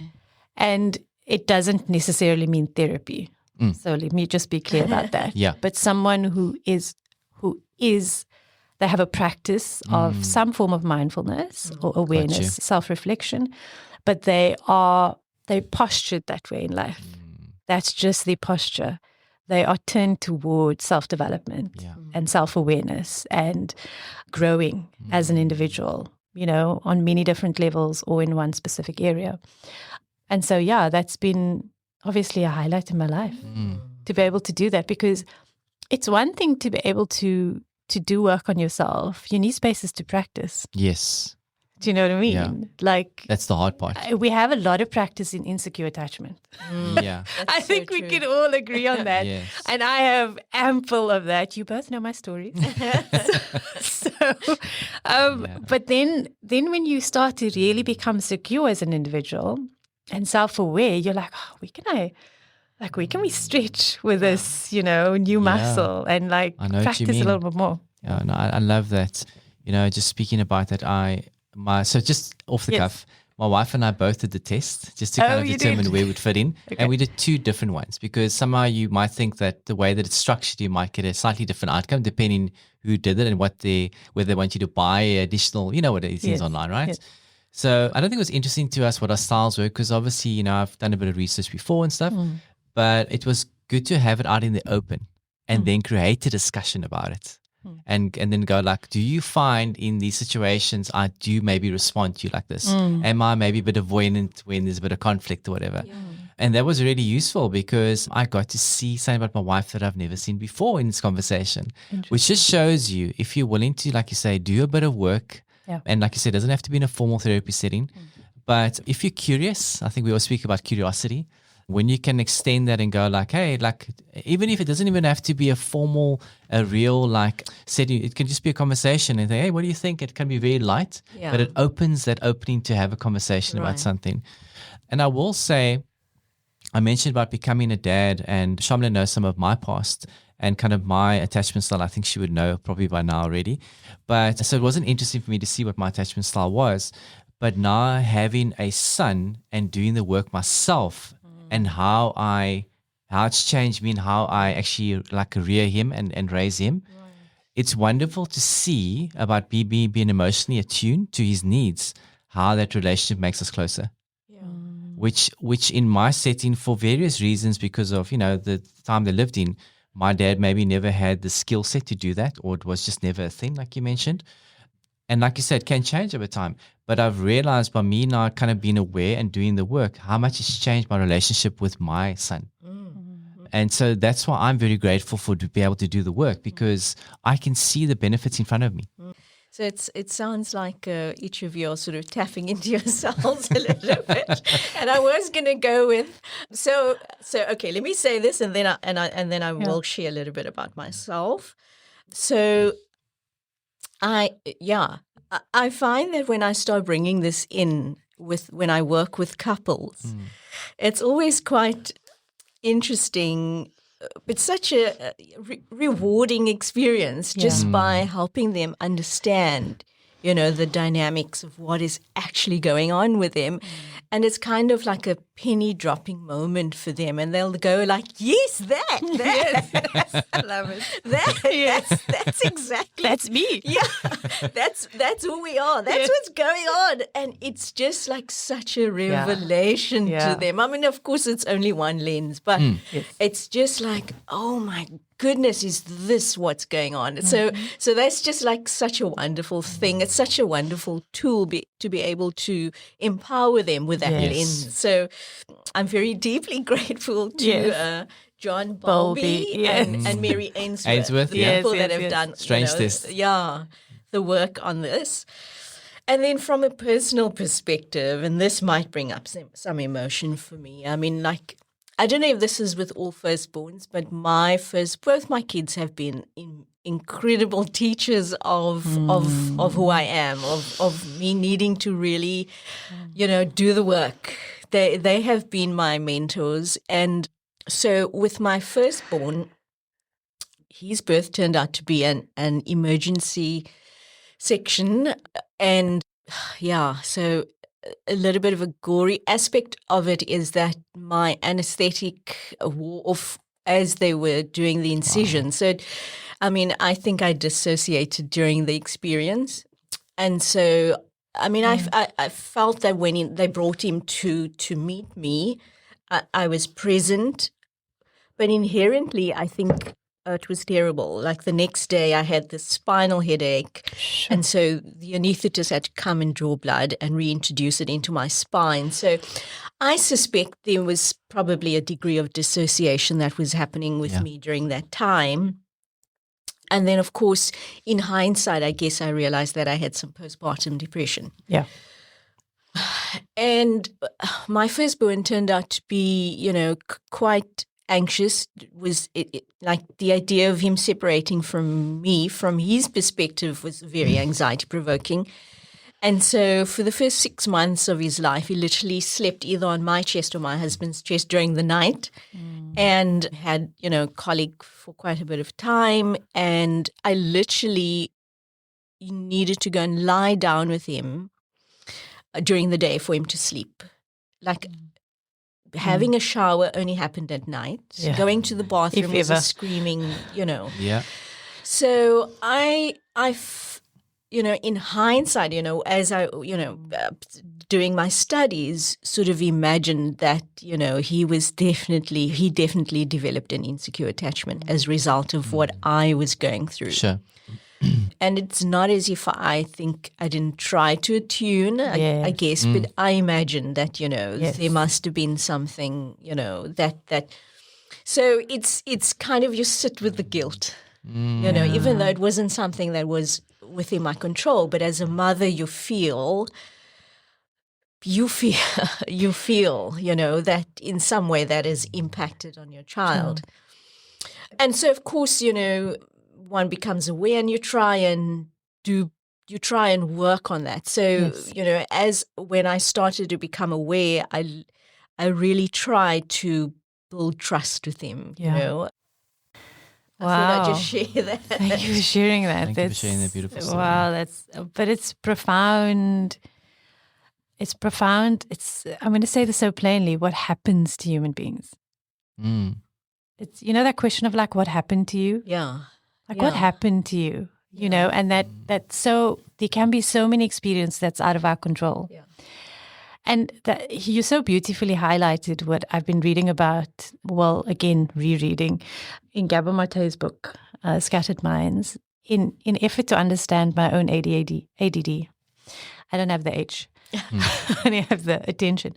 And it doesn't necessarily mean therapy. So let me just be clear about that. Yeah. But someone who is, they have a practice of some form of mindfulness or awareness, self-reflection, but they're postured that way in life. That's just their posture. They are turned towards self-development and self-awareness and growing as an individual, on many different levels or in one specific area. And so, that's been obviously a highlight in my life to be able to do that, because it's one thing to be able to do work on yourself. You need spaces to practice. Yes. Do you know what I mean? Yeah. Like, that's the hard part. We have a lot of practice in insecure attachment. Yeah. I think we can all agree on that. Yes. And I have ample of that. You both know my stories. But then when you start to really become secure as an individual and self-aware, you're like, where can we stretch with this, new muscle and like practice a little bit more? Yeah, no, I love that. Just speaking about that, so just off the cuff, my wife and I both did the test just to kind of determine where we'd fit in. Okay. And we did 2 different ones, because somehow you might think that the way that it's structured, you might get a slightly different outcome depending who did it and whether they want you to buy additional, what these things online, right? Yes. So I don't think it was interesting to us what our styles were, because obviously, you know, I've done a bit of research before and stuff, but it was good to have it out in the open and then create a discussion about it. And then go like, do you find in these situations, I do maybe respond to you like this? Am I maybe a bit avoidant when there's a bit of conflict or whatever? And that was really useful because I got to see something about my wife that I've never seen before in this conversation, which just shows you, if you're willing to, like you say, do a bit of work. And like you said, it doesn't have to be in a formal therapy setting. But if you're curious, I think we all speak about curiosity. When you can extend that and go like, hey, like, even if it doesn't even have to be a formal, a real like setting, it can just be a conversation and say, hey, what do you think? It can be very light, but it opens that opening to have a conversation about something. And I will say, I mentioned about becoming a dad, and Shaamiela knows some of my past and kind of my attachment style. I think she would know probably by now already. But so it wasn't interesting for me to see what my attachment style was. But now having a son and doing the work myself, and how it's changed me and how I actually like rear him and raise him. It's wonderful to see about me being emotionally attuned to his needs, how that relationship makes us closer. Which in my setting, for various reasons, because of, you know, the time they lived in, my dad maybe never had the skill set to do that, or it was just never a thing, like you mentioned. And like you said, can change over time. But I've realized by me now kind of being aware and doing the work, how much it's changed my relationship with my son. And so that's why I'm very grateful to be able to do the work, because I can see the benefits in front of me. So it sounds like each of you are sort of tapping into yourselves a little bit. And I was going to go with so okay. Let me say this, and then I will share a little bit about myself. So I find that when I start bringing this in when I work with couples, it's always quite interesting. It's such a rewarding experience just by helping them understand, you know, the dynamics of what is actually going on with them. And it's kind of like a penny dropping moment for them. And they'll go like, yes, that. Yes. I love it. That's exactly. That's me. Yeah, that's who we are. That's what's going on. And it's just like such a revelation to them. I mean, of course, it's only one lens, but it's just like, oh my goodness, is this what's going on? So that's just like such a wonderful thing. It's such a wonderful tool to be able to empower them with that lens. So I'm very deeply grateful to John Bowlby and Mary Ainsworth, the people that have done Strange Test. The work on this. And then from a personal perspective, and this might bring up some emotion for me. I mean, like, I don't know if this is with all firstborns, but both my kids have been incredible teachers of who I am, of me needing to really, you know, do the work. They have been my mentors. And so with my firstborn, his birth turned out to be an emergency section. And so a little bit of a gory aspect of it is that my anesthetic wore off as they were doing the incision. Wow. So, I mean, I think I dissociated during the experience. And so, I mean, I felt that when they brought him to meet me, I was present. But inherently, I think it was terrible. Like the next day I had this spinal headache. Sure. And so the anaesthetist had to come and draw blood and reintroduce it into my spine. So I suspect there was probably a degree of dissociation that was happening with me during that time. And then, of course, in hindsight, I guess I realized that I had some postpartum depression. Yeah. And my firstborn turned out to be, you know, quite anxious. Was like the idea of him separating from me, from his perspective, was very anxiety provoking. And so for the first 6 months of his life, he literally slept either on my chest or my husband's chest during the night, and had, you know, colic for quite a bit of time. And I literally needed to go and lie down with him during the day for him to sleep. Like having a shower only happened at night. Yeah. Going to the bathroom was a screaming, you know. Yeah. So in hindsight, as I, doing my studies, sort of imagined that, he definitely developed an insecure attachment as a result of what I was going through. Sure. And it's not as if I think I didn't try to attune, I guess, but I imagine that, there must have been something, that. So it's kind of you sit with the guilt, even though it wasn't something that was within my control. But as a mother, you feel, that in some way that has impacted on your child. And so, of course, one becomes aware and you try and work on that. So, as when I started to become aware, I really tried to build trust with him, Wow. I thought I'd just share that. Thank you for sharing that. Thank you for sharing that beautiful story. Wow, but it's profound. It's profound. I'm going to say this so plainly. What happens to human beings? It's, that question of like, what happened to you? Yeah. Like what happened to you? And that's so, there can be so many experiences that's out of our control. Yeah. And that you so beautifully highlighted what I've been reading about, well, again, rereading in Gabor Mate's book, Scattered Minds, in effort to understand my own ADD. I don't have the H. I only have the attention.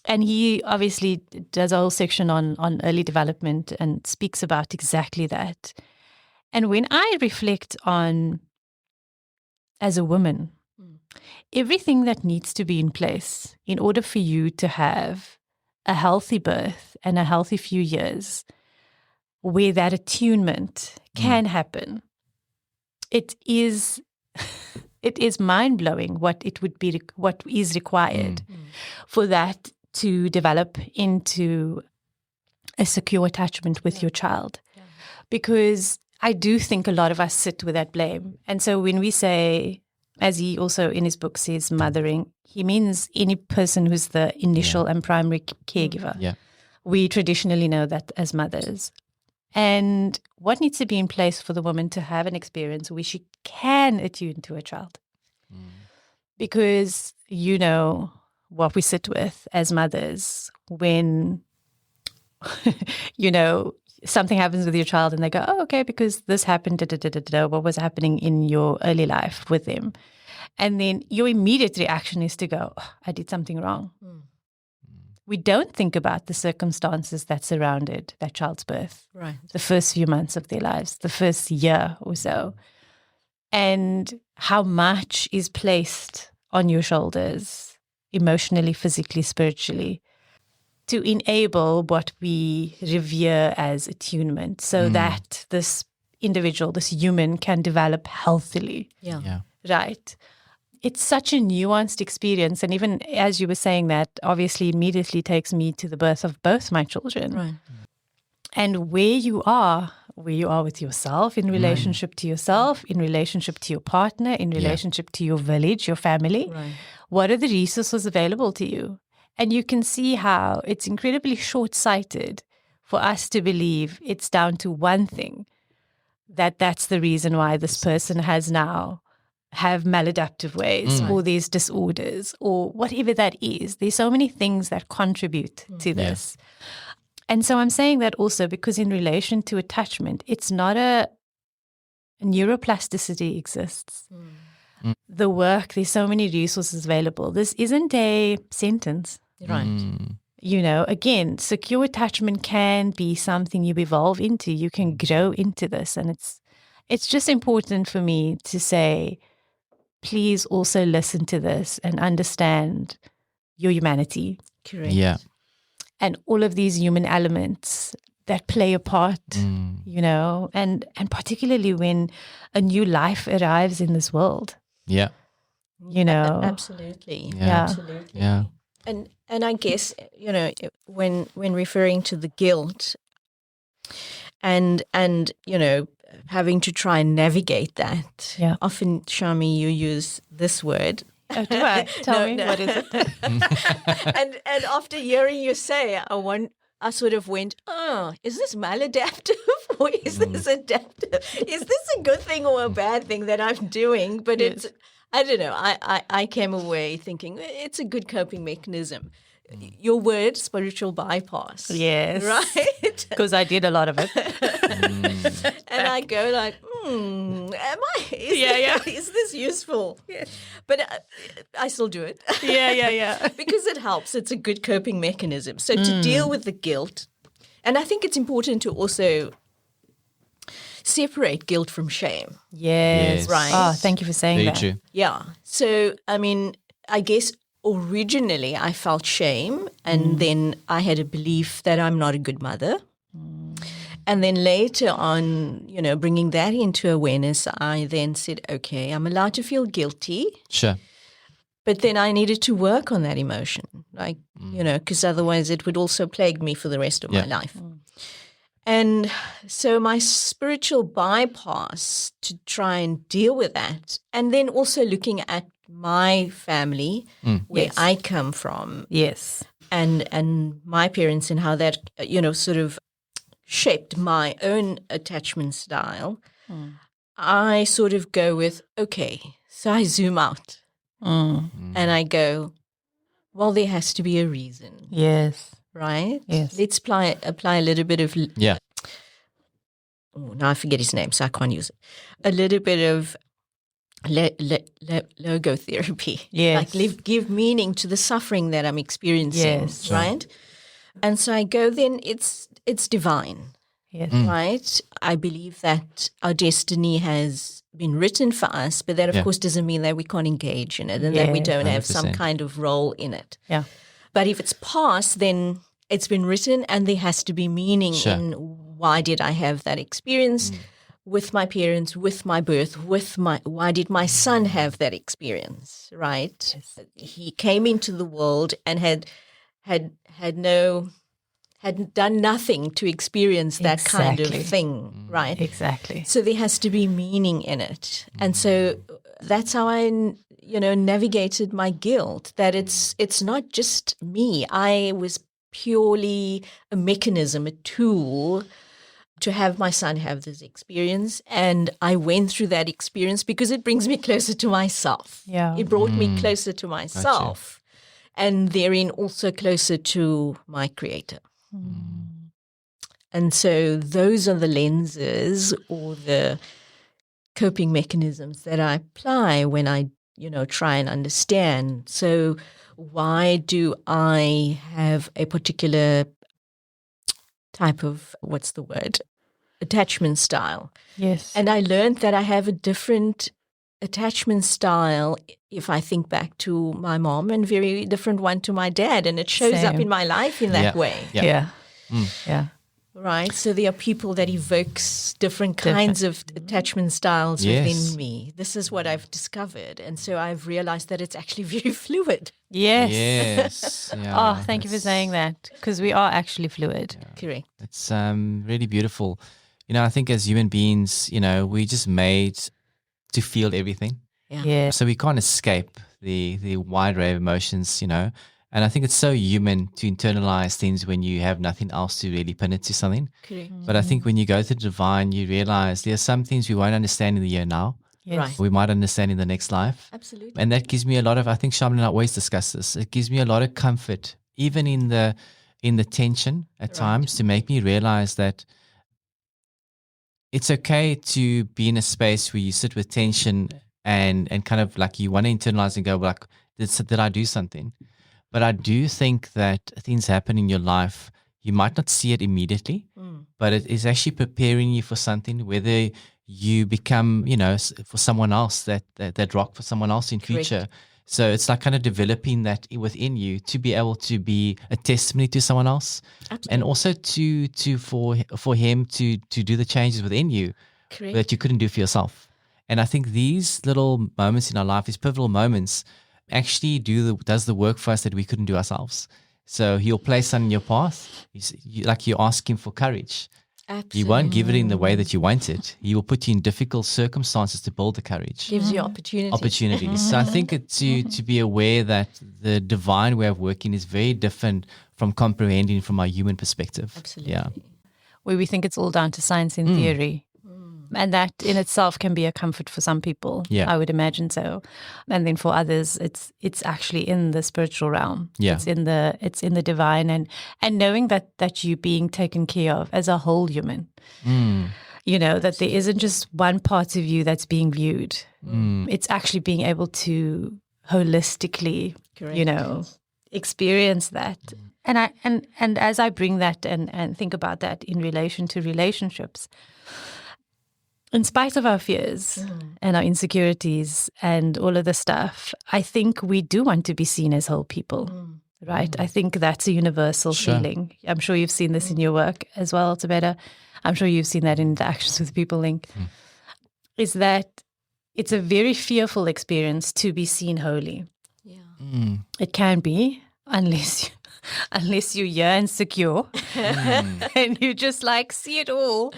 And he obviously does a whole section on early development and speaks about exactly that. And when I reflect on, as a woman, everything that needs to be in place in order for you to have a healthy birth and a healthy few years where that attunement can happen, it is mind-blowing what is required for that to develop into a secure attachment with your child. Yeah. Because I do think a lot of us sit with that blame. And so when we say, as he also in his book says, mothering, he means any person who's the initial and primary caregiver. Yeah. We traditionally know that as mothers. And what needs to be in place for the woman to have an experience where she can attune to a child? Because what we sit with as mothers when, something happens with your child and they go, oh, okay, because this happened, what was happening in your early life with them. And then your immediate reaction is to go, oh, I did something wrong. We don't think about the circumstances that surrounded that child's birth. Right. The first few months of their lives, the first year or so. And how much is placed on your shoulders, emotionally, physically, spiritually, to enable what we revere as attunement so that this individual, this human can develop healthily. Yeah. Right. It's such a nuanced experience. And even as you were saying that, obviously immediately takes me to the birth of both my children. Right. And where you are with yourself, in relationship to yourself, in relationship to your partner, in relationship to your village, your family. Right. What are the resources available to you? And you can see how it's incredibly short-sighted for us to believe it's down to one thing, that's the reason why this person have maladaptive ways or there's disorders or whatever that is. There's so many things that contribute to this. And so I'm saying that also because in relation to attachment, it's not a neuroplasticity exists. The work, there's so many resources available. This isn't a sentence. Right. Again, secure attachment can be something you evolve into. You can grow into this. And it's just important for me to say, please also listen to this and understand your humanity. Correct. Yeah. And all of these human elements that play a part, and particularly when a new life arrives in this world. Yeah. Absolutely. Yeah. Absolutely. Yeah. And I guess, when referring to the guilt and having to try and navigate that. Yeah. Often, Shami, you use this word. Oh, do I? Tell me, what is it? And after hearing you say, I I sort of went, oh, is this maladaptive or is this adaptive? Is this a good thing or a bad thing that I'm doing? But it's, I don't know. I came away thinking it's a good coping mechanism. Your word, spiritual bypass. Yes. Right? Because I did a lot of it. And I go like, is this useful? Yeah. But I still do it. Yeah. Because it helps. It's a good coping mechanism. So to deal with the guilt, and I think it's important to also separate guilt from shame. Yes. Right. Oh, thank you for saying Very that. true. Yeah. So, I mean, I guess originally I felt shame, and then I had a belief that I'm not a good mother. And then later on, bringing that into awareness, I then said, okay, I'm allowed to feel guilty. Sure. But then I needed to work on that emotion, because otherwise it would also plague me for the rest of my life. And so my spiritual bypass to try and deal with that, and then also looking at my family, where I come from, Yes. and my parents and how that, sort of shaped my own attachment style, I sort of go with, okay, so I zoom out and I go, well, there has to be a reason, Yes. right? Yes. Let's apply a little bit of, Yeah. oh, now I forget his name, so I can't use it. A little bit of logotherapy. Yes. Like give meaning to the suffering that I'm experiencing, Yes. right? And so I go, then it's divine. Yes. Right? I believe that our destiny has been written for us, but that, of course, doesn't mean that we can't engage in it and that we Yeah. don't have some 100%. kind of role in it. Yeah. But if it's past, then it's been written and there has to be meaning Sure. in why did I have that experience with my parents, with my birth, why did my son have that experience, right? Yes. He came into the world and had done nothing to experience that kind Exactly. of thing, right? Exactly. So there has to be meaning in it. And so that's how I, navigated my guilt, that it's not just me. I was purely a mechanism, a tool to have my son have this experience. And I went through that experience because it brings me closer to myself. Yeah. It brought me closer to myself and therein also closer to my creator. And so those are the lenses or the coping mechanisms that I apply when I, try and understand. So why do I have a particular type of, attachment style? Yes. And I learned that I have a different attachment style if I think back to my mom and very different one to my dad. And it shows up Same. in my life in that way. Yeah. Yeah. Right. So there are people that evokes different kinds of attachment styles Yes. within me. This is what I've discovered. And so I've realized that it's actually very fluid. Yes. Yes. Yeah, Oh, thank you for saying that, because we are actually fluid. Correct. It's really beautiful. I think as human beings, we just made to feel everything. Yeah. Yes. So we can't escape the wide array of emotions, And I think it's so human to internalize things when you have nothing else to really pin it to something. Correct. But I think when you go to the divine, you realize there are some things we won't understand in the here now. Yes. Right. We might understand in the next life. Absolutely. And that gives me a lot of, I think Shaamiela and I always discuss this. It gives me a lot of comfort, even in the tension at times, to make me realize that it's okay to be in a space where you sit with tension and kind of like you want to internalize and go, well, like, did I do something? But I do think that things happen in your life. You might not see it immediately, but it is actually preparing you for something, whether you become, for someone else, that rock for someone else in future. So it's like kind of developing that within you to be able to be a testimony to someone else. Absolutely. And also for him to do the changes within you Correct. that you couldn't do for yourself. And I think these little moments in our life, these pivotal moments, actually does the work for us that we couldn't do ourselves. So he'll place on your path. You ask him for courage He won't give it in the way that you want it. He will put you in difficult circumstances to build the courage. Gives you opportunity. Opportunities. So I think it's to be aware that the divine way of working is very different from comprehending from our human perspective. Absolutely. Yeah. Where we think it's all down to science and theory. And that in itself can be a comfort for some people. Yeah. I would imagine so. And then for others, it's actually in the spiritual realm. Yeah. It's in the divine, and knowing that you're being taken care of as a whole human. You know, that there isn't just one part of you that's being viewed. It's actually being able to holistically, you know, experience that. And as I bring that and think about that in relation to relationships, in spite of our fears and our insecurities and all of the stuff, I think we do want to be seen as whole people, right? I think that's a universal feeling. I'm sure you've seen this in your work as well, Zubeida. I'm sure you've seen that in interactions with people, Link. Is that it's a very fearful experience to be seen wholly. Yeah. It can be, unless you're here and secure and you just like see it all.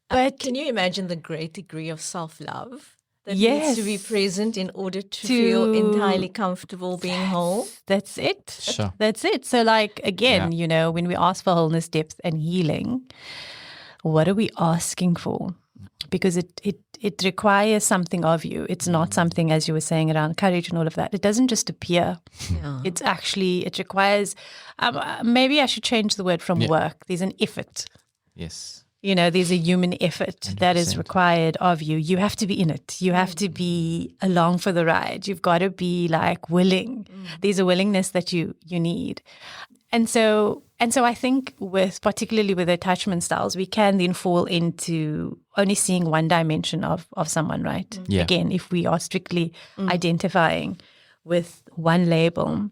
But can you imagine the great degree of self-love that Yes. needs to be present in order to feel entirely comfortable being whole? That's it. Sure. That's it. So like, again, Yeah. you know, when we ask for wholeness, depth and healing, what are we asking for? Because it requires something of you. It's not something, as you were saying, around courage and all of that. It doesn't just appear. Yeah. It's actually, it requires, maybe I should change the word from work. There's an effort. Yes. You know, there's a human effort that is 100%. required of you. You have to be in it. You have to be along for the ride. You've got to be like willing. There's a willingness that you need. And so I think particularly with attachment styles, we can then fall into only seeing one dimension of someone, right? Yeah. Again, if we are strictly identifying with one label,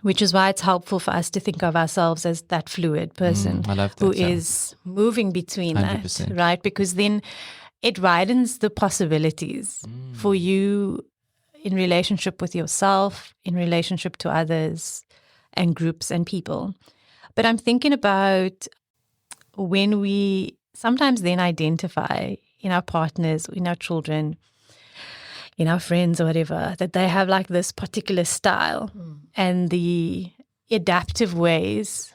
which is why it's helpful for us to think of ourselves as that fluid person I love that, who yeah. is moving between that, 100%. right? Because then it widens the possibilities for you in relationship with yourself, in relationship to others and groups and people. But I'm thinking about when we sometimes then identify in our partners, in our children, in our friends or whatever, that they have like this particular style and the adaptive ways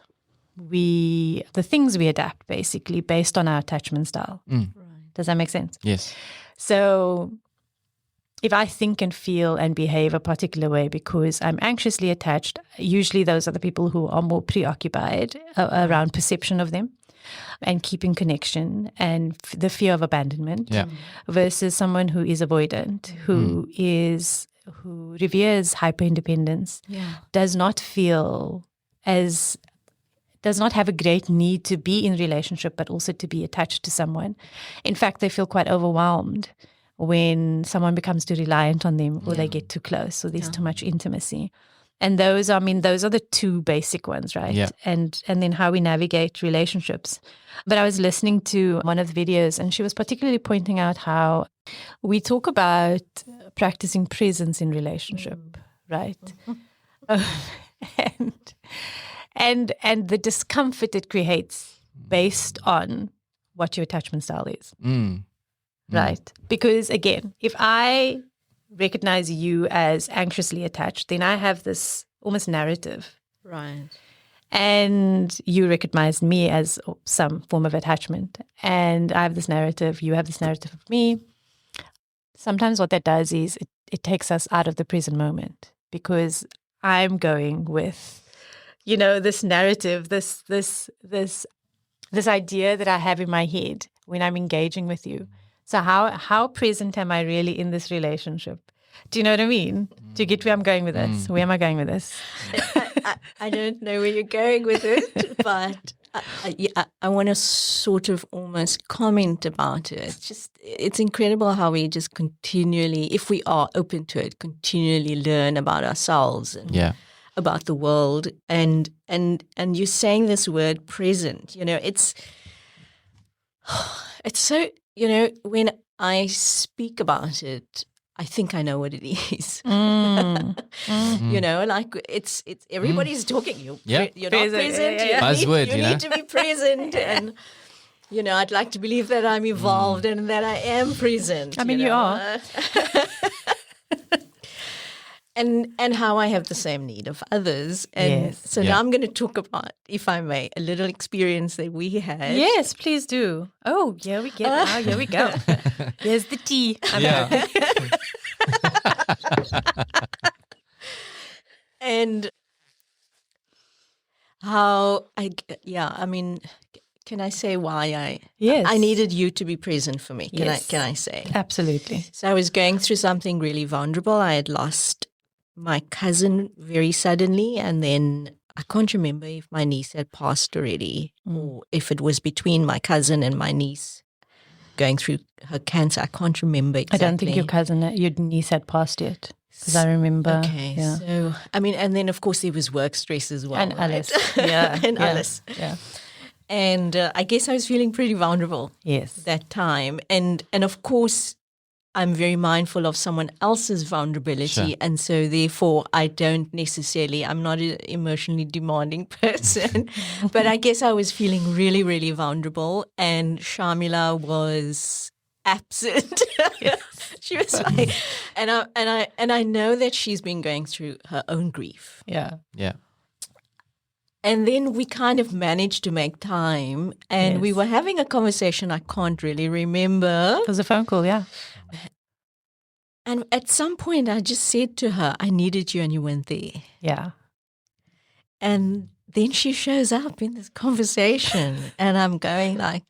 the things we adapt basically based on our attachment style. Does that make sense? Yes. So if I think and feel and behave a particular way because I'm anxiously attached, usually those are the people who are more preoccupied around perception of them and keeping connection and the fear of abandonment, Yeah. versus someone who is avoidant, who reveres hyper-independence, does not have a great need to be in relationship, but also to be attached to someone. In fact, they feel quite overwhelmed when someone becomes too reliant on them or they get too close or there's too much intimacy. And those are the two basic ones, right? Yeah. And then how we navigate relationships. But I was listening to one of the videos and she was particularly pointing out how we talk about practicing presence in relationship, right? And the discomfort it creates based on what your attachment style is. Right? Because again, if I recognize you as anxiously attached, then I have this almost narrative. Right. And you recognize me as some form of attachment. And I have this narrative, you have this narrative of me. Sometimes what that does is it takes us out of the present moment because I'm going with, you know, this narrative, this idea that I have in my head when I'm engaging with you. So how present am I really in this relationship? Do you know what I mean? Do you get where I'm going with this? Where am I going with this? I don't know where you're going with it, but I want to sort of almost comment about it. It's incredible how we just continually, if we are open to it, continually learn about ourselves and about the world. And you're saying this word present, you know, it's so, you know, when I speak about it, I think I know what it is. You know, like it's everybody's talking. You're not Present, present. yeah. Buzzword, you you know? need to be present. I'd like to believe that I'm evolved and that I am present. I mean, you are. And how I have the same need of others. And Yes. so now I'm going to talk about, if I may, a little experience that we had. Yes, please do. Oh, here we get now. Here we go. Here's the tea. Yeah. And how can I say why Yes. I needed you to be present for me? Yes. Can I say? Absolutely. So I was going through something really vulnerable. I had lost my cousin very suddenly, and then I can't remember if my niece had passed already or if it was between my cousin and my niece going through her cancer. I can't remember exactly. I don't think your niece had passed yet, because I remember. Okay, Yeah. so and then of course there was work stress as well, And right? Alice. Yeah. And yeah. Alice. Yeah. And I guess I was feeling pretty vulnerable Yes. that time, and of course I'm very mindful of someone else's vulnerability, Sure. and so therefore I'm not an emotionally demanding person, but I guess I was feeling really, really vulnerable, and Shaamiela was absent. She was like, and I know that she's been going through her own grief. Yeah. Yeah. And then we kind of managed to make time, and we Yes. were having a conversation I can't really remember. It was a phone call, yeah. And at some point I just said to her, I needed you and you weren't there. Yeah. And then she shows up in this conversation and I'm going like,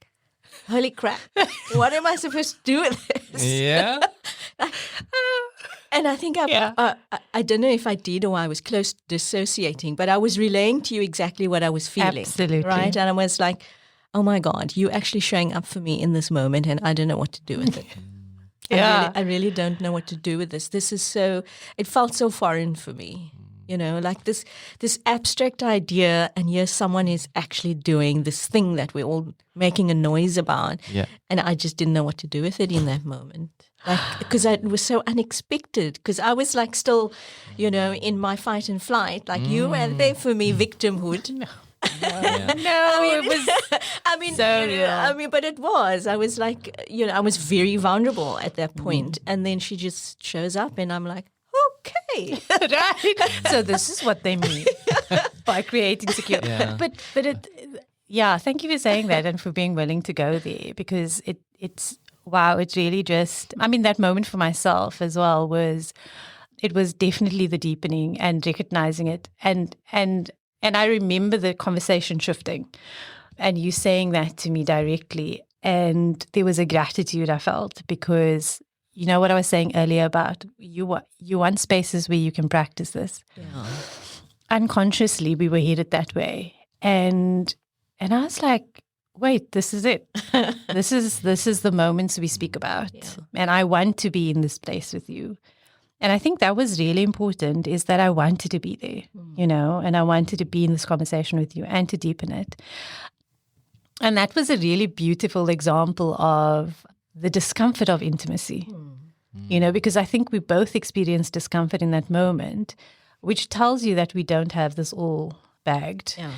holy crap, what am I supposed to do with this? Yeah. And I think I don't know if I did or I was close to dissociating, but I was relaying to you exactly what I was feeling. Absolutely. Right? And I was like, oh my God, you're actually showing up for me in this moment and I don't know what to do with it. Yeah. I really don't know what to do with this. It felt so foreign for me. Like this abstract idea, and here someone is actually doing this thing that we're all making a noise about. Yeah. And I just didn't know what to do with it in that moment. Like, because it was so unexpected, because I was like still, in my fight and flight, like you were there for me, victimhood. Yeah. No, it was I mean, so real. but it was. I was like, I was very vulnerable at that point. And then she just shows up and I'm like, okay. right. So this is what they mean by creating security. Yeah. But thank you for saying that and for being willing to go there, because it's wow, it's really just, that moment for myself as well was definitely the deepening and recognizing it. And I remember the conversation shifting and you saying that to me directly. And there was a gratitude I felt, because you know what I was saying earlier about you want spaces where you can practice this. Yeah. Unconsciously, we were headed that way. And I was like, wait, this is it. This is the moments we speak about. Yeah. And I want to be in this place with you. And I think that was really important, is that I wanted to be there, and I wanted to be in this conversation with you and to deepen it. And that was a really beautiful example of the discomfort of intimacy, because I think we both experienced discomfort in that moment, which tells you that we don't have this all bagged. Yeah.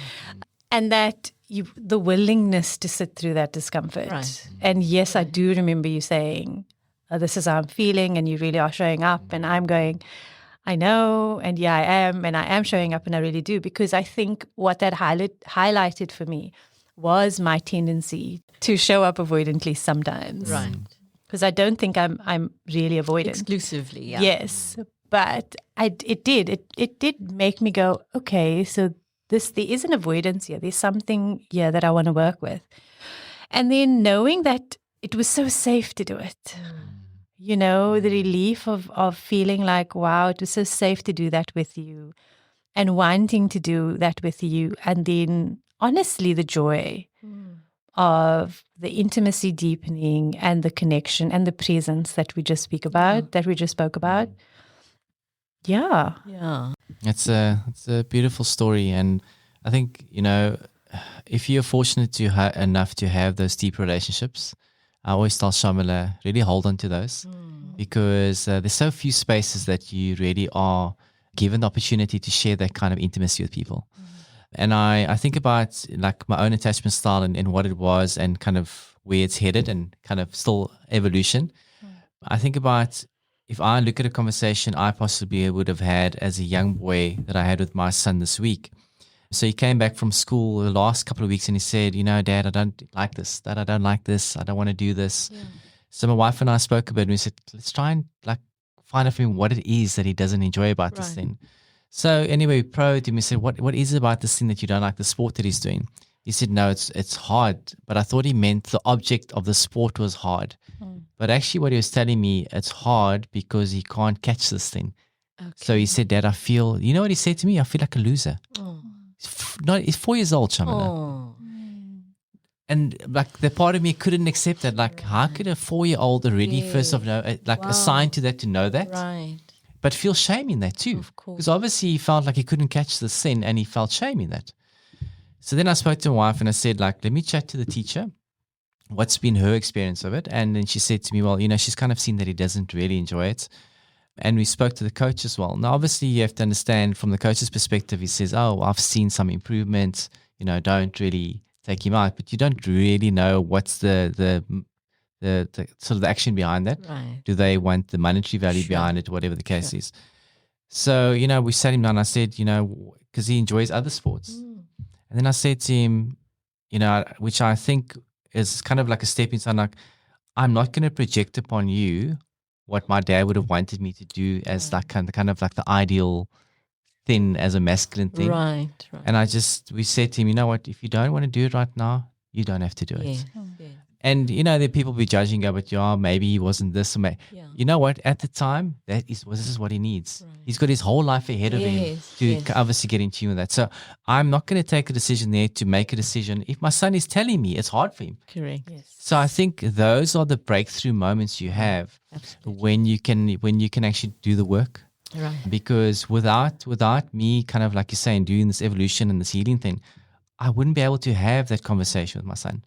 And that the willingness to sit through that discomfort. Right. And yes, I do remember you saying, this is how I'm feeling, and you really are showing up. And I'm going, I know, and yeah, I am, and I am showing up, and I really do, because I think what that highlighted for me was my tendency to show up avoidantly sometimes. Right. Because I don't think I'm really avoidant. Exclusively, yeah. Yes, but it did make me go, okay, so there is an avoidance here. There's something here that I want to work with. And then knowing that it was so safe to do it. The relief of feeling like, wow, it was so safe to do that with you, and wanting to do that with you. And then honestly, the joy of the intimacy deepening and the connection and the presence that we just spoke about. Yeah. Yeah. It's a beautiful story, and I think if you're fortunate enough to have those deep relationships, I always tell Shaamiela, really hold on to those, because there's so few spaces that you really are given the opportunity to share that kind of intimacy with people. And I think about like my own attachment style and what it was and kind of where it's headed and kind of still evolution. I think about if I look at a conversation I possibly would have had as a young boy that I had with my son this week. So he came back from school the last couple of weeks and he said, Dad, I don't like this, Dad, I don't like this, I don't want to do this. Yeah. So my wife and I spoke about it and we said, let's try and like find out from him what it is that he doesn't enjoy about this thing. So anyway, we probed him. We said, what is it about this thing that you don't like, the sport that he's doing? He said, no, it's hard. But I thought he meant the object of the sport was hard. But actually what he was telling me, it's hard because he can't catch this thing. Okay. So he said, Dad, I feel, you know what he said to me? I feel like a loser. He's 4 years old, Shaamiela. And like the part of me couldn't accept that. Like, how could a 4-year-old already first of all assigned to that to know that? Right. But feel shame in that too. Of course. Because obviously he felt like he couldn't catch the sin and he felt shame in that. So then I spoke to my wife and I said, like, let me chat to the teacher. What's been her experience of it? And then she said to me, well, she's kind of seen that he doesn't really enjoy it. And we spoke to the coach as well. Now, obviously, you have to understand from the coach's perspective, he says, oh, I've seen some improvements, don't really take him out. But you don't really know what's the sort of the action behind that. Right. Do they want the monetary value behind it, whatever the case is? So, we sat him down and I said, because he enjoys other sports. And then I said to him, which I think is kind of like a stepping stone, like, I'm not going to project upon you what my dad would have wanted me to do as like kind of like the ideal thing as a masculine thing. Right. And we said to him, you know what, if you don't want to do it right now, you don't have to do it. Yeah. And, there people be judging, go, but maybe he wasn't this. Or You know what? At the time, this is what he needs. Right. He's got his whole life ahead of him to obviously get in tune with that. So I'm not going to take a decision there to make a decision. If my son is telling me, it's hard for him. Correct. Yes. So I think those are the breakthrough moments you have when you can actually do the work. Right. Because without me kind of like you're saying, doing this evolution and this healing thing, I wouldn't be able to have that conversation with my son.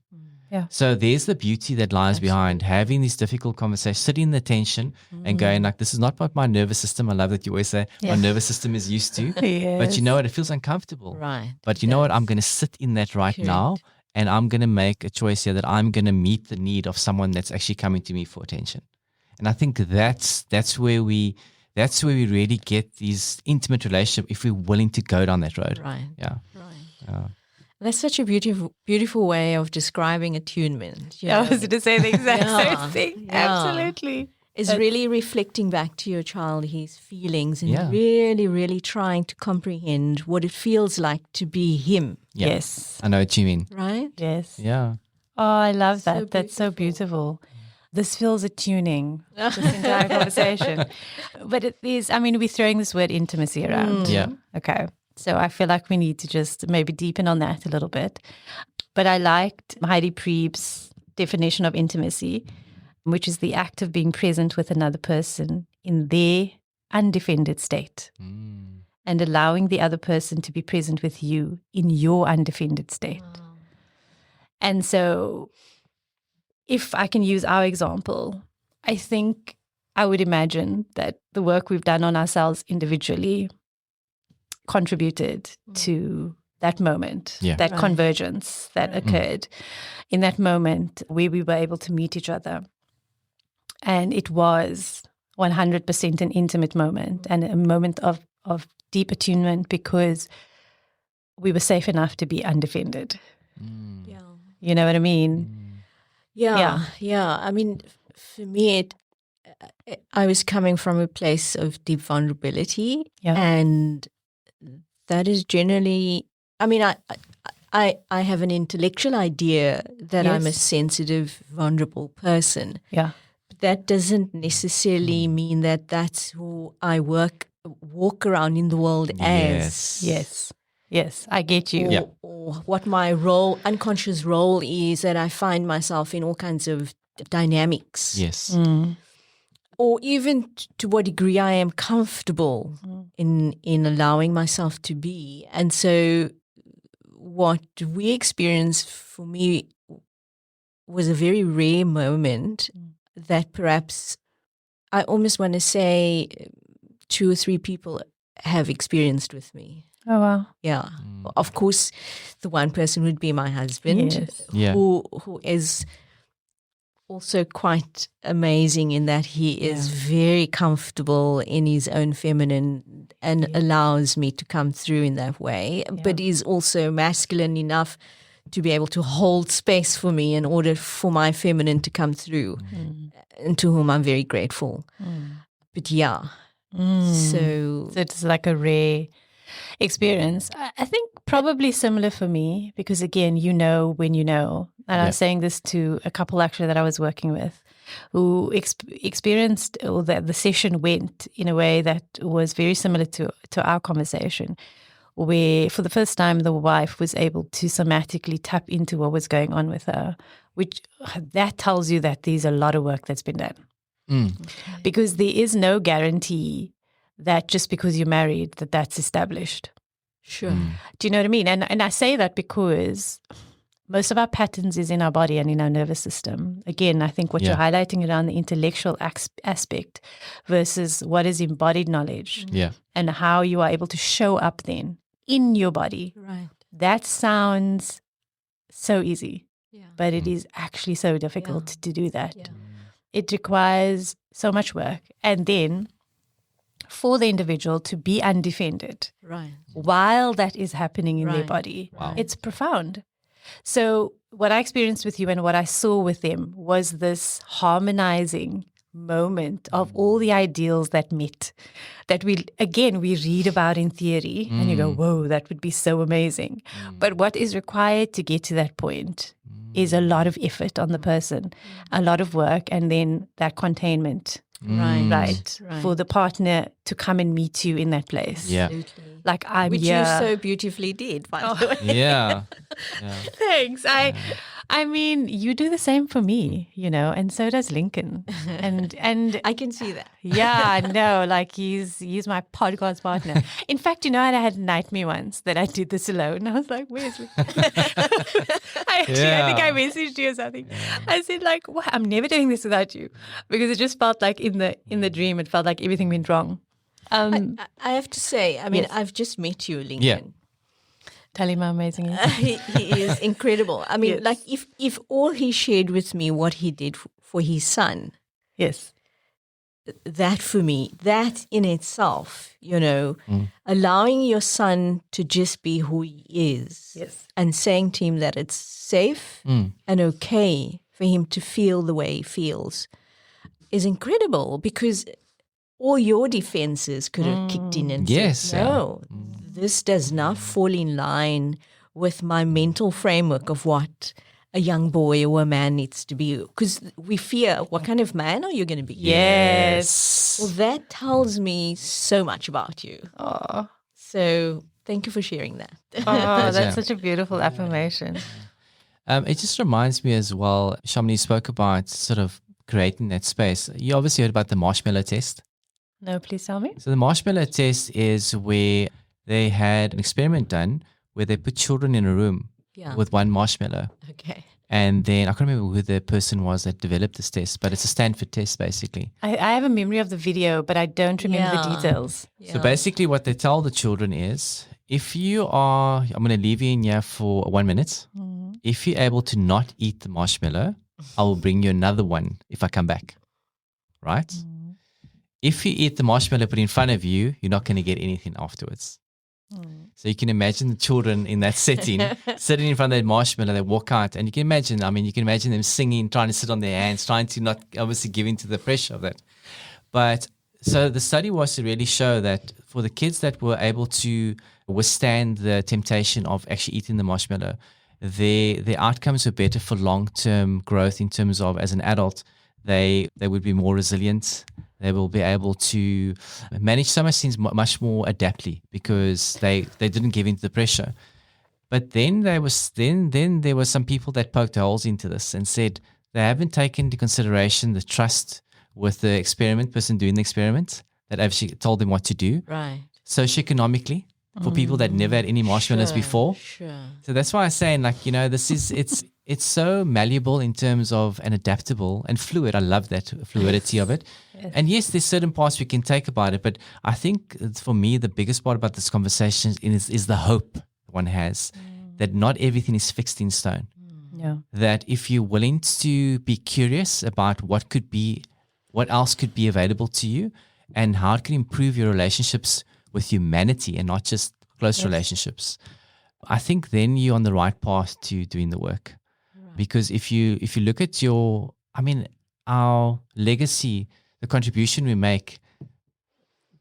Yeah. So there's the beauty that lies behind having these difficult conversations, sitting in the tension and going like, this is not what my nervous system, I love that you always say, my nervous system is used to. Yes. But you know what, it feels uncomfortable. Right. But you know what, I'm going to sit in that right now and I'm going to make a choice here that I'm going to meet the need of someone that's actually coming to me for attention. And I think that's where we really get these intimate relationships if we're willing to go down that road. Right. Yeah. Right. Yeah. That's such a beautiful way of describing attunement. I was going to say the exact same thing. Yeah. Absolutely. It's really reflecting back to your child, his feelings, and really, really trying to comprehend what it feels like to be him. Yeah. Yes. I know what you mean. Right? Yes. Yeah. Oh, I love that. That's so beautiful. This feels attuning, this entire conversation. But it is, we're throwing this word intimacy around. Yeah. Okay. So I feel like we need to just maybe deepen on that a little bit. But I liked Heidi Prieb's definition of intimacy, which is the act of being present with another person in their undefended state and allowing the other person to be present with you in your undefended state. And so if I can use our example, I think I would imagine that the work we've done on ourselves individually contributed to that moment, that convergence that occurred in that moment where we were able to meet each other. And it was 100% an intimate moment and a moment of deep attunement because we were safe enough to be undefended. Yeah. You know what I mean? Yeah. For me, I was coming from a place of deep vulnerability, and that is generally, I have an intellectual idea that I'm a sensitive, vulnerable person. Yeah. But that doesn't necessarily mean that that's who I walk around in the world as. Yes, I get you. Or what my unconscious role is, that I find myself in all kinds of dynamics. Yes. Or even to what degree I am comfortable in allowing myself to be. And so what we experienced for me was a very rare moment that perhaps I almost want to say 2 or 3 people have experienced with me. Oh, wow. Yeah. Of course, the one person would be my husband, Yes. Yeah. who is also quite amazing in that he is very comfortable in his own feminine and allows me to come through in that way, but is also masculine enough to be able to hold space for me in order for my feminine to come through, and to whom I'm very grateful. But so it's like a rare experience. I think probably similar for me, because again, you know when you know. And I was saying this to a couple actually that I was working with, who experienced, or that the session went in a way that was very similar to our conversation, where for the first time the wife was able to somatically tap into what was going on with her, which that tells you that there's a lot of work that's been done. Because there is no guarantee that just because you're married that's established. sure. Do you know what I mean? And I say that because most of our patterns is in our body and in our nervous system. Again, I think what you're highlighting around the intellectual aspect versus what is embodied knowledge and how you are able to show up then in your body. Right. That sounds so easy, Yeah. but it is actually so difficult to do that. It requires so much work. And then for the individual to be undefended Right. while that is happening in their Right. body, Wow. it's profound. So what I experienced with you and what I saw with them was this harmonizing moment of all the ideals that met, that we read about in theory and you go, whoa, that would be so amazing. But what is required to get to that point is a lot of effort on the person, a lot of work, and then that containment, right? For the partner to come and meet you in that place. Yeah. Absolutely. Like I'm Which here. you so beautifully did, by the way. Yeah. Thanks. I mean, you do the same for me, you know, and so does Lincoln. And I can see that. yeah, I know. Like he's my podcast partner. In fact, you know, I had a nightmare once that I did this alone. I was like, "Where's Lincoln?" I think I messaged you or something. I said, like, "What? I'm never doing this without you," because it just felt like in the dream, it felt like everything went wrong. I have to say, I mean, I've just met you, Lincoln. Yeah. Tell him how amazing he is. He is incredible. I mean, Yes. like if all he shared with me what he did for his son, Yes. that for me, that in itself, you know, allowing your son to just be who he is, Yes. and saying to him that it's safe and okay for him to feel the way he feels is incredible, because all your defenses could have kicked in and Yes, said, no, this does not fall in line with my mental framework of what a young boy or a man needs to be. Because we fear, what kind of man are you going to be? Yes. Well, that tells me so much about you. Oh, So thank you for sharing that. that's such a beautiful affirmation. It just reminds me as well, Shaamiela, you spoke about sort of creating that space. You obviously heard about the marshmallow test. No, please tell me. So the marshmallow test is where they had an experiment done where they put children in a room with one marshmallow. Okay. And then I can't remember who the person was that developed this test, but it's a Stanford test basically. I have a memory of the video, but I don't remember the details. So basically what they tell the children is, if you are, I'm going to leave you in here for 1 minute. If you're able to not eat the marshmallow, I will bring you another one if I come back. Right? If you eat the marshmallow put in front of you, you're not going to get anything afterwards. So you can imagine the children in that setting, sitting in front of that marshmallow, they walk out, and you can imagine them singing, trying to sit on their hands, trying to not obviously give in to the pressure of that. But so the study was to really show that for the kids that were able to withstand the temptation of actually eating the marshmallow, their outcomes were better for long-term growth in terms of, as an adult, they would be more resilient. They will be able to manage so much things much more adaptly because they didn't give in to the pressure. But then there was some people that poked holes into this and said they haven't taken into consideration the trust with the person doing the experiment that actually told them what to do. Right. Socioeconomically, for people that never had any marshmallows before. Sure. So that's why I'm saying, like, you know, it's so malleable in terms of, and adaptable and fluid. I love that fluidity of it. Yes. And yes, there's certain parts we can take about it, but I think for me, the biggest part about this conversation is the hope one has, that not everything is fixed in stone. Yeah. That if you're willing to be curious about what else could be available to you and how it can improve your relationships with humanity and not just close relationships, I think then you're on the right path to doing the work. Because if you look at our legacy, the contribution we make,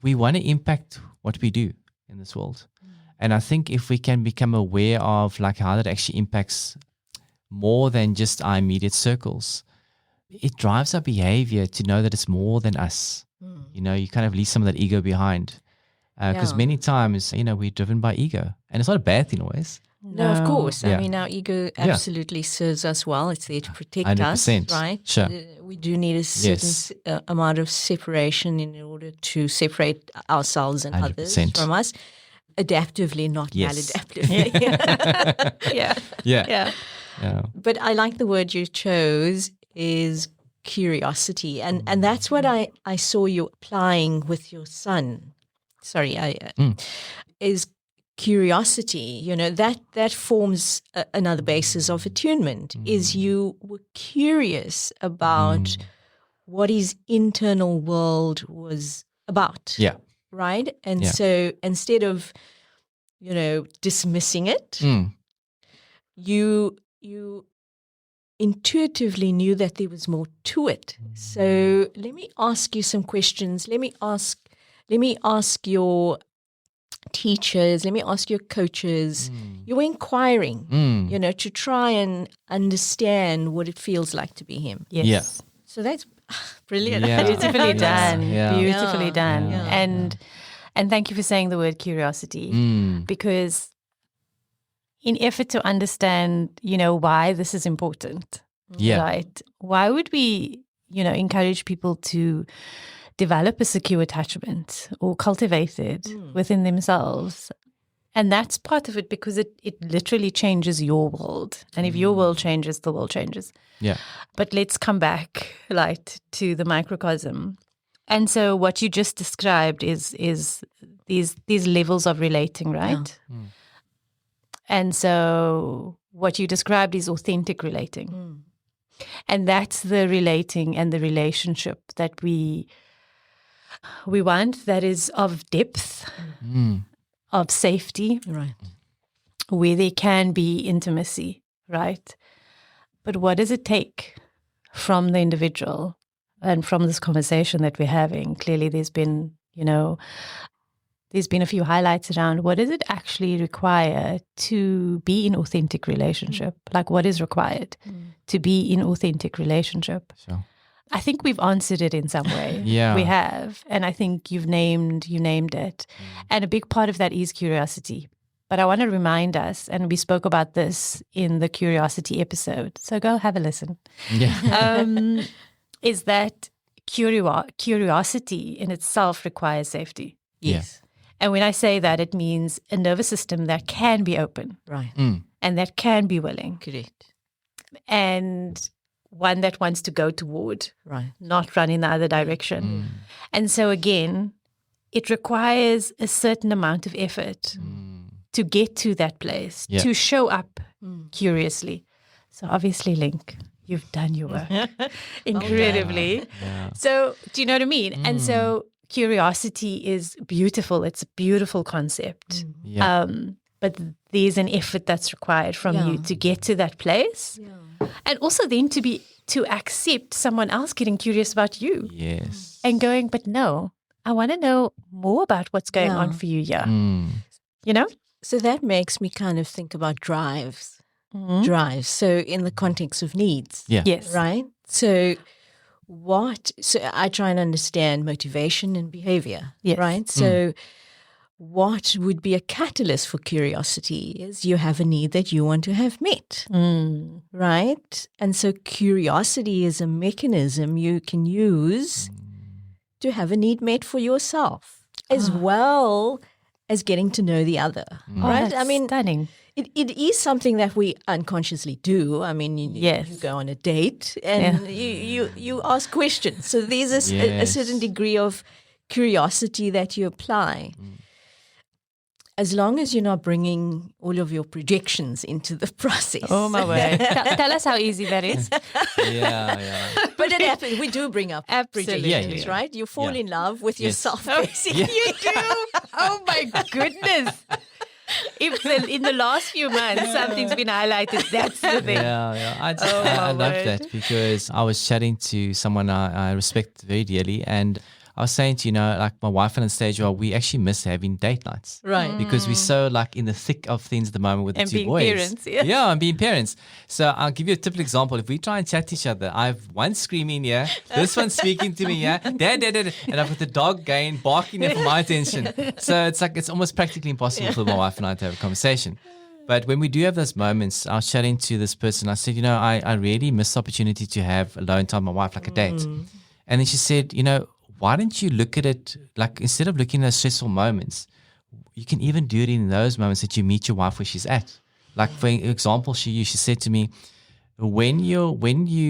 we want to impact what we do in this world. And I think if we can become aware of like how that actually impacts more than just our immediate circles, it drives our behavior to know that it's more than us. You know, you kind of leave some of that ego behind. Because many times, we're driven by ego. And it's not a bad thing always. No, of course. Yeah. I mean, our ego absolutely serves us well. It's there to protect 100%. us, right? Sure. We do need a certain amount of separation in order to separate ourselves and 100%. others from us. Adaptively, not Yes. maladaptively. Yeah. But I like the word you chose is curiosity. And that's what I saw you applying with your son. Sorry, is curiosity. That forms another basis of attunement, is you were curious about what his internal world was about. Yeah. Right? And so instead of, dismissing it, you intuitively knew that there was more to it. So let me ask you some questions. Let me ask your teachers, let me ask your coaches. You were inquiring, to try and understand what it feels like to be him. Yes. Yeah. So that's brilliant. Yeah. Beautifully done. Yeah. Beautifully done. Yeah. And thank you for saying the word curiosity, because in effort to understand, why this is important, Yeah. right? Why would we, encourage people to develop a secure attachment or cultivate it within themselves? And that's part of it, because it literally changes your world. And if your world changes, the world changes. Yeah. But let's come back, to the microcosm. And so what you just described is these levels of relating, right? Yeah. And so what you described is authentic relating. And that's the relating and the relationship that we want, that is of depth, of safety, Right. where there can be intimacy, right? But what does it take from the individual and from this conversation that we're having? Clearly there's been, there's been a few highlights around what does it actually require to be in authentic relationship? Like, what is required to be in authentic relationship? Sure. I think we've answered it in some way. Yeah. We have. And I think you named it. And a big part of that is curiosity. But I want to remind us, and we spoke about this in the curiosity episode, so go have a listen, Yeah. is that curiosity in itself requires safety. Yes. And when I say that, it means a nervous system that can be open Right. and that can be willing, Correct. and one that wants to go toward, Right. not run in the other direction. And so again, it requires a certain amount of effort to get to that place, to show up curiously. So obviously, Link, you've done your work incredibly. Yeah. So do you know what I mean? And so curiosity is beautiful. It's a beautiful concept. Yeah. But there's an effort that's required from you to get to that place. And also then to accept someone else getting curious about you Yes. and going, but no, I want to know more about what's going on for you here. You know? So that makes me kind of think about drives. Drives. So in the context of needs. Yeah. Yes. Right? So I try and understand motivation and behavior. Yes. Right? So what would be a catalyst for curiosity is you have a need that you want to have met. Right? And so curiosity is a mechanism you can use to have a need met for yourself, as well as getting to know the other. Right? That's stunning. It is something that we unconsciously do. I mean, you go on a date and you ask questions. So there's a certain degree of curiosity that you apply. as long as you're not bringing all of your projections into the process. Oh, my word. Tell us how easy that is. Yeah. But it happens. We do bring up Absolutely. projections, right? You fall in love with yourself, basically. You do? Oh, my goodness. If in the last few months something's been highlighted, that's the thing. Yeah. I love that, because I was chatting to someone I respect very dearly, and I was saying to, like my wife and on stage, we actually miss having date nights. Right. Because we're so like in the thick of things at the moment with the And two being boys. parents, yeah. Yeah, and being parents. So I'll give you a typical example. If we try and chat to each other, I have one screaming here, this one speaking to me here, dad, and I've got the dog going, barking there for my attention. So it's almost practically impossible for my wife and I to have a conversation. But when we do have those moments, I was chatting to this person. I said, I really miss the opportunity to have alone time with my wife, like a date. And then she said, why don't you look at it like, instead of looking at stressful moments, you can even do it in those moments that you meet your wife where she's at. Like, for example, she said to me, when you're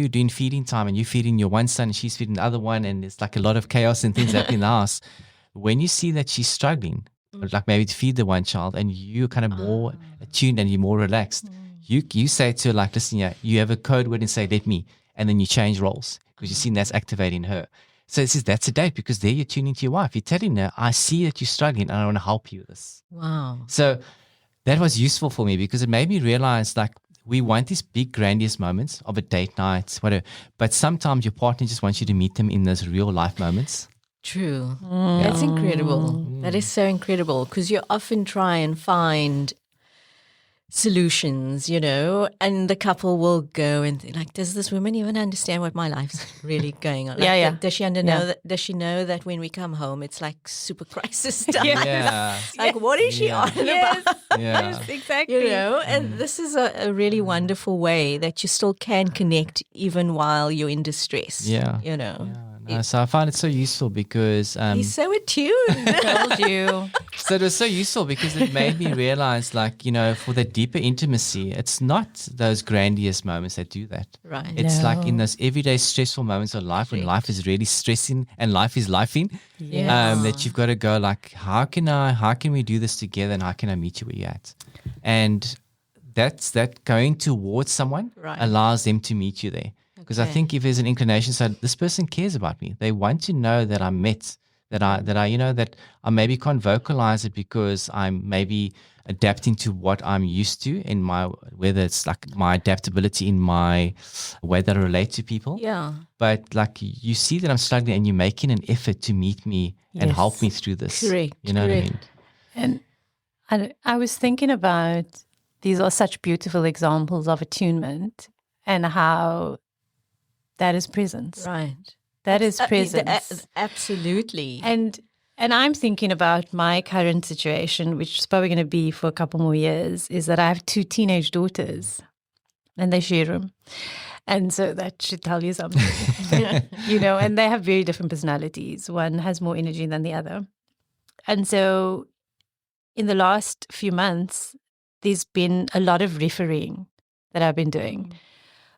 doing feeding time and you're feeding your one son and she's feeding the other one, and it's like a lot of chaos and things happening in the house, when you see that she's struggling, like maybe to feed the one child, and you're kind of more attuned and you're more relaxed, you say to her, like, listen, you have a code word and say, let me, and then you change roles because you've seen that's activating her. So it says that's a date, because there you're tuning to your wife. You're telling her, I see that you're struggling and I want to help you with this. Wow. So that was useful for me, because it made me realize, like, we want these big grandiose moments of a date night, whatever. But sometimes your partner just wants you to meet them in those real life moments. True. That's incredible. That is so incredible, because you often try and find solutions, and the couple will go and think, like, does this woman even understand what my life's really going on? Like, Does she does she know that when we come home it's like super crisis time? Yeah. Like, what is she on about? Yeah. Yes, exactly. And this is a really wonderful way that you still can connect even while you're in distress. Yeah. No, so I find it so useful because he's so attuned. Told you. So it was so useful because it made me realize, like, for the deeper intimacy, it's not those grandiose moments that do that. Right. It's like in those everyday stressful moments of life, when life is really stressing and life is lifing, that you've got to go, like, how can we do this together, and how can I meet you where you're at? And that going towards someone allows them to meet you there. Because I think if there's an inclination, so this person cares about me. They want to know that I'm met, that I maybe can't vocalize it because I'm maybe adapting to what I'm used to in whether it's like my adaptability in my way that I relate to people. Yeah. But like, you see that I'm struggling and you're making an effort to meet me and help me through this. Correct. You know what I mean? And I was thinking about, these are such beautiful examples of attunement and how that is presence. Right. That is presence. Absolutely. And I'm thinking about my current situation, which is probably going to be for a couple more years, is that I have 2 teenage daughters and they share a room. And so that should tell you something, and they have very different personalities. One has more energy than the other. And so in the last few months, there's been a lot of refereeing that I've been doing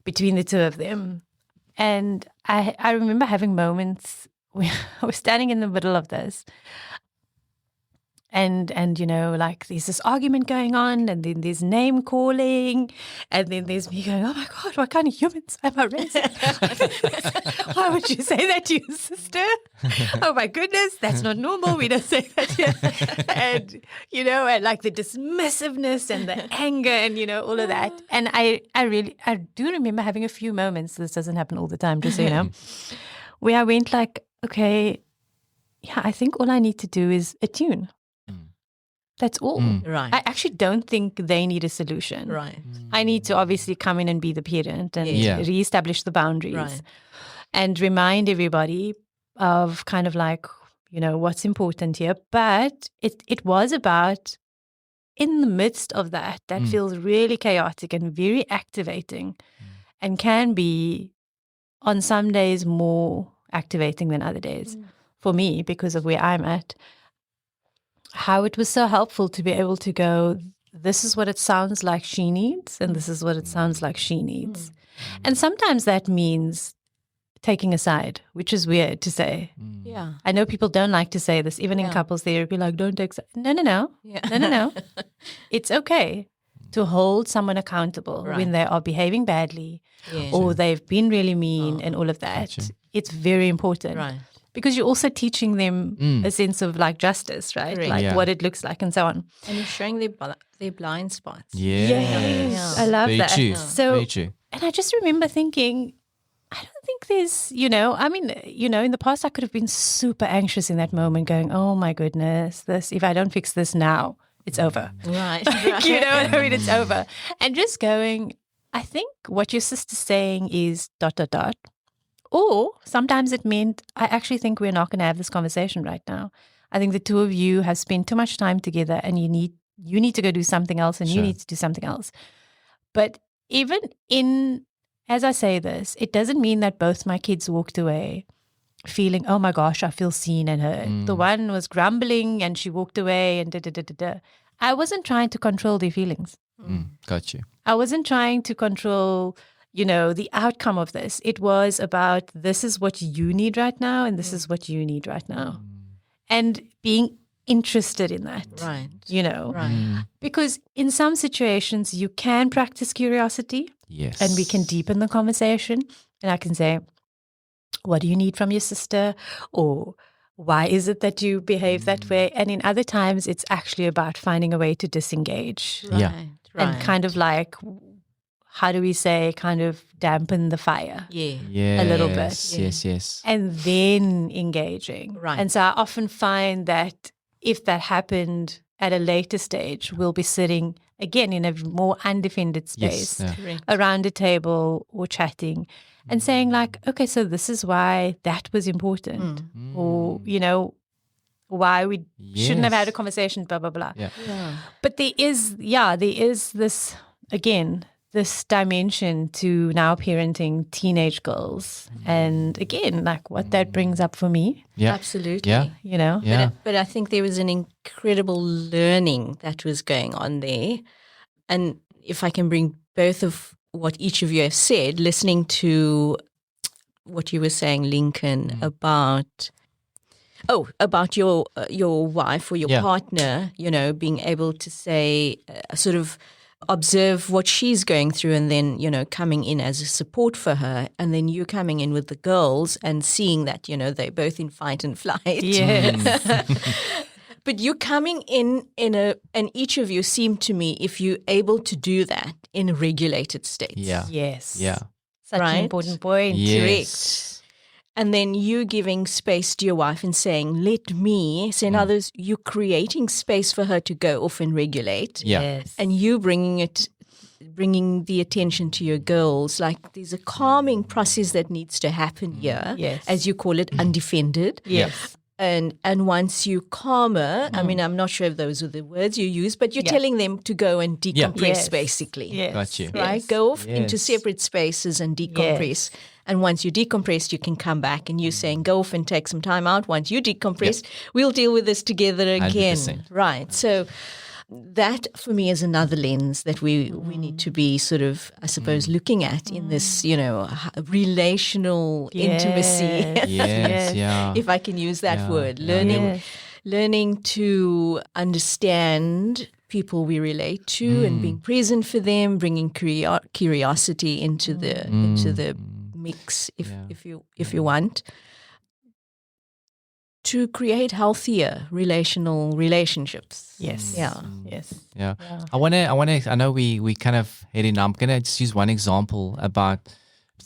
between the two of them. And I remember having moments where I was standing in the middle of this and like, there's this argument going on, and then there's name calling, and then there's me going, oh my God, what kind of humans am I raising? Why would you say that to your sister? Oh my goodness, that's not normal. We don't say that here. And, and like the dismissiveness and the anger and, all of that. And I do remember having a few moments, this doesn't happen all the time, just so you know, where I went like, okay, I think all I need to do is attune. That's all. Right. I actually don't think they need a solution. Right. I need to obviously come in and be the parent and reestablish the boundaries and remind everybody of kind of like, what's important here. But it was about, in the midst of that feels really chaotic and very activating and can be on some days more activating than other days for me because of where I'm at. How it was so helpful to be able to go, this is what it sounds like she needs, and this is what it sounds like she needs. And sometimes that means taking a side, which is weird to say. Yeah. I know people don't like to say this, even in couples therapy, like, don't take side. No. Yeah. No. It's okay to hold someone accountable when they are behaving badly or they've been really mean and all of that. Gotcha. It's very important. Right. Because you're also teaching them a sense of like justice, right? Correct. Like what it looks like and so on. And you're showing their blind spots. Yes. I love Very that. True. So, Very true. and I just remember thinking, I don't think there's, in the past I could have been super anxious in that moment going, oh my goodness, if I don't fix this now, it's over. Right. You know what I mean? It's over. And just going, I think what your sister's saying is ... Or sometimes it meant, I actually think we're not going to have this conversation right now. I think the two of you have spent too much time together and you need to go do something else and you need to do something else. But even as I say this, it doesn't mean that both my kids walked away feeling, oh my gosh, I feel seen and heard. The one was grumbling and she walked away and I wasn't trying to control their feelings. Got you. I wasn't trying to control the outcome of this. It was about, this is what you need right now and this is what you need right now. And being interested in that. Right. Right. Because in some situations you can practice curiosity. Yes. And we can deepen the conversation. And I can say, what do you need from your sister? Or why is it that you behave that way? And in other times it's actually about finding a way to disengage. Yeah. And kind of like, how do we say, kind of dampen the fire a little bit. Yes. And then engaging. Right. And so I often find that if that happened at a later stage, we'll be sitting again in a more undefended space around a table or chatting and saying like, okay, so this is why that was important. Or, why we shouldn't have had a conversation, blah, blah, blah. Yeah. But there is this, again, this dimension to now parenting teenage girls. And again, like what that brings up for me. Yeah. Absolutely. Yeah. Yeah. But I think there was an incredible learning that was going on there. And if I can bring both of what each of you have said, listening to what you were saying, Lincoln, about your wife or your partner, being able to say, sort of observe what she's going through and then, coming in as a support for her, and then you coming in with the girls and seeing that, they're both in fight and flight. Yes. But you coming in and each of you seem to me, if you're able to do that in a regulated state. Yeah. Yes. Yeah. Such an important point. Yes. And then you giving space to your wife and saying, let me, so in others, you creating space for her to go off and regulate. Yeah. Yes. And you bringing the attention to your girls, like there's a calming process that needs to happen here, as you call it, undefended. Yes. And once you calmer, I mean, I'm not sure if those are the words you use, but you're telling them to go and decompress, basically. Yes. Got you. Right? Go off into separate spaces and decompress. And once you decompress, you can come back and you're saying, go off and take some time out. Once you decompress, we'll deal with this together again. 100%. Right. So that for me is another lens that we need to be sort of, I suppose, looking at in this, relational intimacy. Yes. Yeah. If I can use that word, Yeah. learning to understand people we relate to and being present for them, bringing curiosity into the mix, if you want, to create healthier relationships. Yes. Yeah. Yes. Yeah. I know we kind of heading. I'm going to just use one example about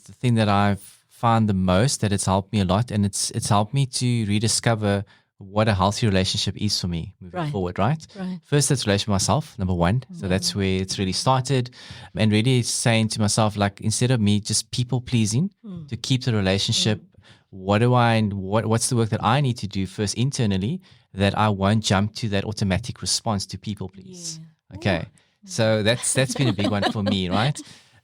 the thing that I've found the most that it's helped me a lot, and it's helped me to rediscover what a healthy relationship is for me moving forward, right? First, it's relation with myself, number one. So that's where it's really started. And really saying to myself, like, instead of me just people pleasing to keep the relationship, what's the work that I need to do first internally that I won't jump to that automatic response to people please. Okay. So that's been a big one for me, right?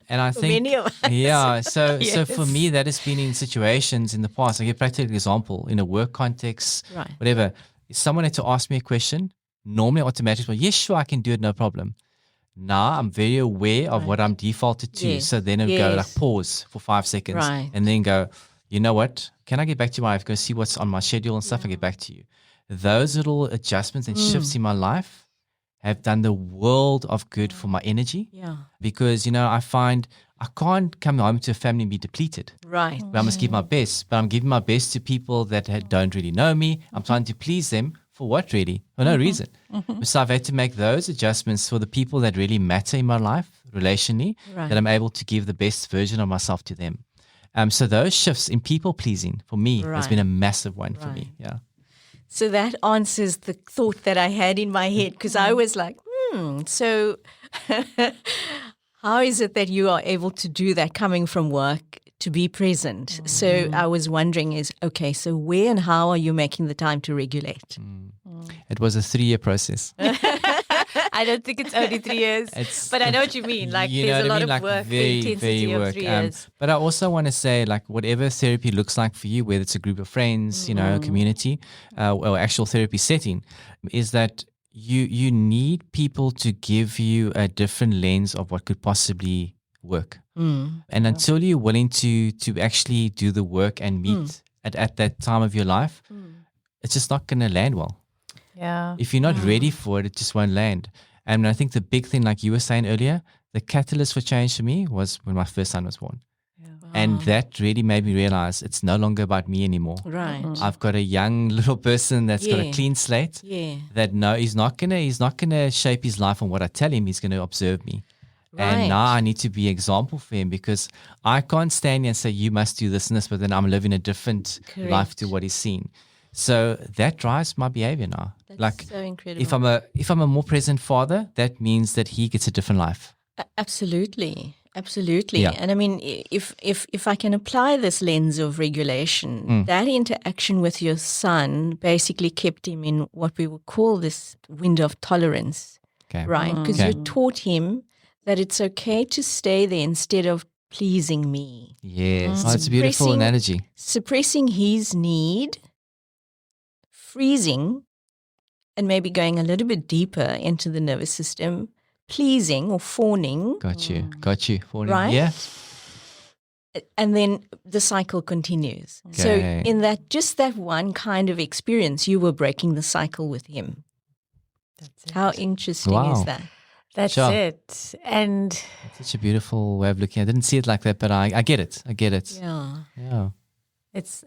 And I think many of us. Yeah. So for me, that has been in situations in the past. I give a practical example in a work context, whatever. If someone had to ask me a question, normally automatically, yes, sure, I can do it, no problem. Now I'm very aware of what I'm defaulted to. Yes. So then I go like pause for 5 seconds and then go, you know what? Can I get back to my wife? Go see what's on my schedule and stuff and get back to you. Those little adjustments and shifts in my life have done the world of good for my energy. Yeah. Because, I find I can't come home to a family and be depleted. Right. But I must give my best. But I'm giving my best to people that don't really know me. I'm trying to please them for what really? For no reason. So I've had to make those adjustments for the people that really matter in my life, relationally, that I'm able to give the best version of myself to them. So those shifts in people pleasing for me has been a massive one for me. Yeah. So that answers the thought that I had in my head, because I was like, so how is it that you are able to do that coming from work to be present? So I was wondering so where and how are you making the time to regulate? It was a 3-year process. I don't think it's only 3 years, but I know what you mean. Like there's a lot of work, the intensity of 3 years. But I also want to say, like, whatever therapy looks like for you, whether it's a group of friends, a community, or actual therapy setting, is that you need people to give you a different lens of what could possibly work. And until you're willing to actually do the work and meet at that time of your life, it's just not going to land well. Yeah. If you're not ready for it, it just won't land. And I think the big thing, like you were saying earlier, the catalyst for change for me was when my first son was born. And that really made me realize it's no longer about me anymore. Right. I've got a young little person that's got a clean slate. That he's not gonna shape his life on what I tell him. He's gonna observe me. And now I need to be an example for him, because I can't stand here and say you must do this and this, but then I'm living a different life to what he's seen. So that drives my behavior now. That's so incredible. If I'm a more present father, that means that he gets a different life. Absolutely. Absolutely. Yeah. And I mean, if I can apply this lens of regulation, that interaction with your son basically kept him in what we would call this window of tolerance, right? Because you taught him that it's okay to stay there instead of pleasing me. Yes. It's a beautiful analogy. Suppressing his need, freezing, and maybe going a little bit deeper into the nervous system, pleasing or fawning. Got you. Fawning. Right? Yeah. And then the cycle continues. Okay. So in that one kind of experience, you were breaking the cycle with him. That's it. How interesting is that? That's it. And it's such a beautiful way of looking at it. I didn't see it like that, but I get it. Yeah.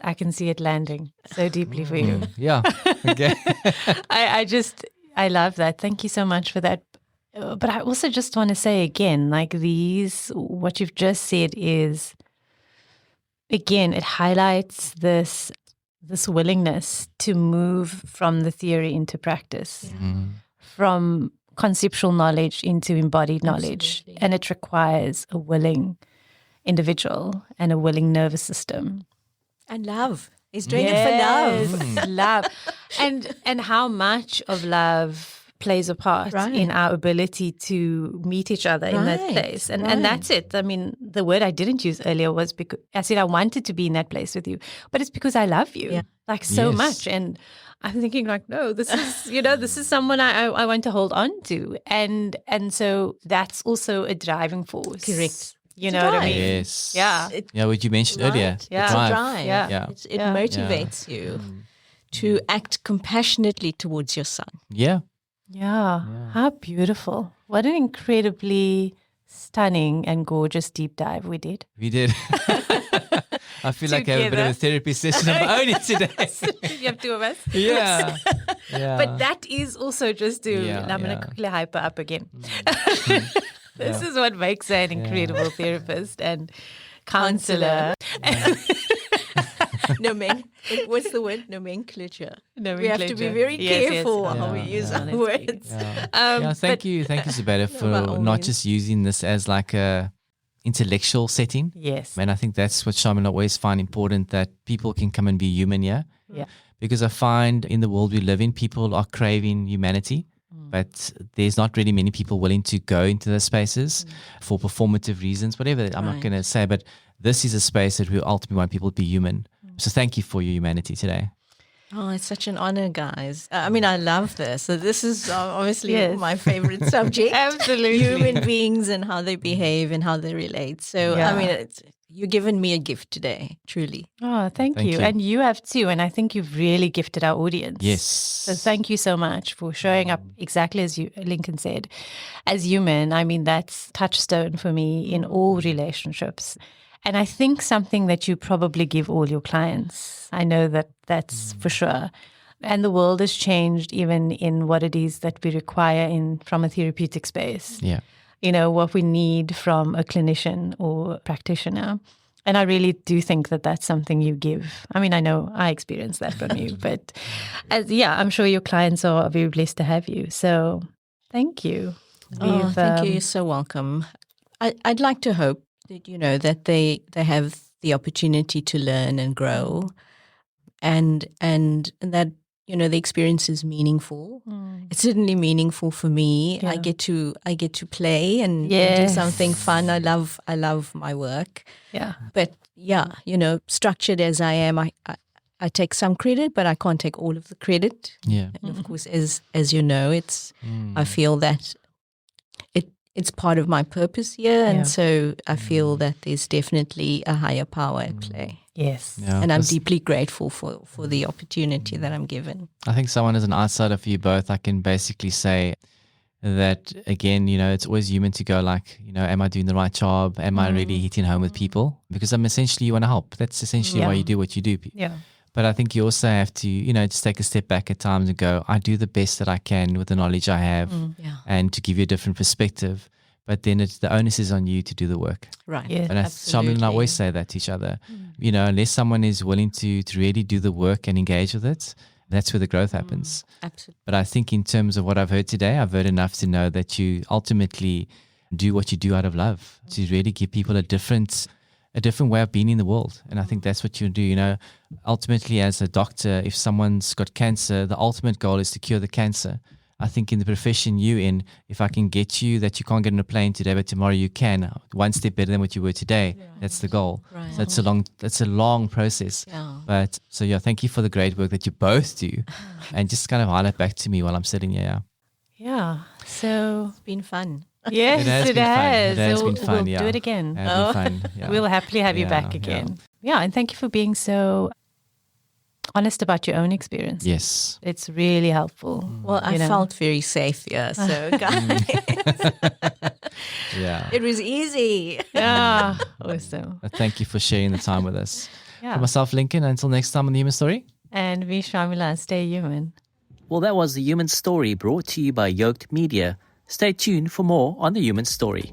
I can see it landing so deeply for you. Yeah. Okay. I love that. Thank you so much for that. But I also just want to say again, like what you've just said is, again, it highlights this willingness to move from the theory into practice, from conceptual knowledge into embodied knowledge. Absolutely. And it requires a willing individual and a willing nervous system. And love. He's doing it for love. Love. And how much of love plays a part in our ability to meet each other in that place. And that's it. I mean, the word I didn't use earlier was because I said I wanted to be in that place with you, but it's because I love you so much. And I'm thinking like, no, this is, this is someone I want to hold on to. And so that's also a driving force. Correct. You know what I mean? Yes. Yeah. What you mentioned earlier. Yeah. It's a drive. Yeah. It motivates you to act compassionately towards your son. Yeah. How beautiful. What an incredibly stunning and gorgeous deep dive we did. I feel like I have a bit of a therapy session of my own today. You have two of us? Yeah. But that is also just I'm going to quickly hyper up again. This is what makes an incredible therapist and counselor. What's the word? Nomenclature. We have to be very careful how we use our words. Thank you, Zubeida, for not just using this as like a intellectual setting. Yes. And I think that's what Shaamiela always find important, that people can come and be human here. Yeah. Because I find in the world we live in, people are craving humanity. But there's not really many people willing to go into those spaces for performative reasons, whatever. I'm not going to say, but this is a space that we ultimately want people to be human. So thank you for your humanity today. Oh, it's such an honor, guys. I mean, I love this. So this is obviously my favorite subject. Absolutely. Human beings and how they behave and how they relate. So, I mean, you've given me a gift today, truly. Oh, thank Thank you. you. And you have too. And I think you've really gifted our audience. Yes. So thank you so much for showing up exactly as Lincoln said, as human. I mean, that's touchstone for me in all relationships. And I think something that you probably give all your clients. I know that that's for sure. And the world has changed even in what it is that we require from a therapeutic space. Yeah. You know, what we need from a clinician or practitioner. And I really do think that that's something you give. I mean, I know I experienced that from you, but I'm sure your clients are very blessed to have you. So thank you. Oh, thank you. You're so welcome. I'd like to hope that, that they have the opportunity to learn and grow and that, the experience is meaningful. It's certainly meaningful for me. Yeah. I get to play and do Yes. something fun. I love my work. Yeah. But structured as I am, I take some credit, but I can't take all of the credit. Yeah. And of course, as you know, I feel that it's part of my purpose here, and so I feel that there's definitely a higher power at play. Yes. Yeah. And I'm deeply grateful for the opportunity that I'm given. I think someone as an outsider for you both, I can basically say that, again, it's always human to go like, am I doing the right job? Am I really hitting home with people? Because essentially you want to help. That's essentially why you do what you do. Yeah. But I think you also have to, just take a step back at times and go, I do the best that I can with the knowledge I have and to give you a different perspective. But then the onus is on you to do the work. Right. Yeah, And Shaamiela and I always say that to each other. Unless someone is willing to really do the work and engage with it, that's where the growth happens. Absolutely. But I think in terms of what I've heard today, I've heard enough to know that you ultimately do what you do out of love, to really give people a different way of being in the world. And I think that's what you do. Ultimately as a doctor, if someone's got cancer, the ultimate goal is to cure the cancer. I think in the profession you're in, if I can get you that you can't get on a plane today, but tomorrow you can, one step better than what you were today, that's the goal. Right. So that's a long process. Yeah. But so thank you for the great work that you both do. And just kind of highlight back to me while I'm sitting here. Yeah. So It's been fun. yes, It has it been fun. has. It has So been fun, we'll do it again. It'll be fun. Yeah. We'll happily have you Yeah, back again. Yeah, and thank you for being so honest about your own experience. Yes. It's really helpful. Well, I felt very safe here. So, guys, Yeah. it was easy. Yeah. Awesome. Thank you for sharing the time with us. Yeah. For myself, Lincoln, until next time on The Human Story. And we, Shaamiela, stay human. Well, that was The Human Story brought to you by Yoked Media. Stay tuned for more on The Human Story.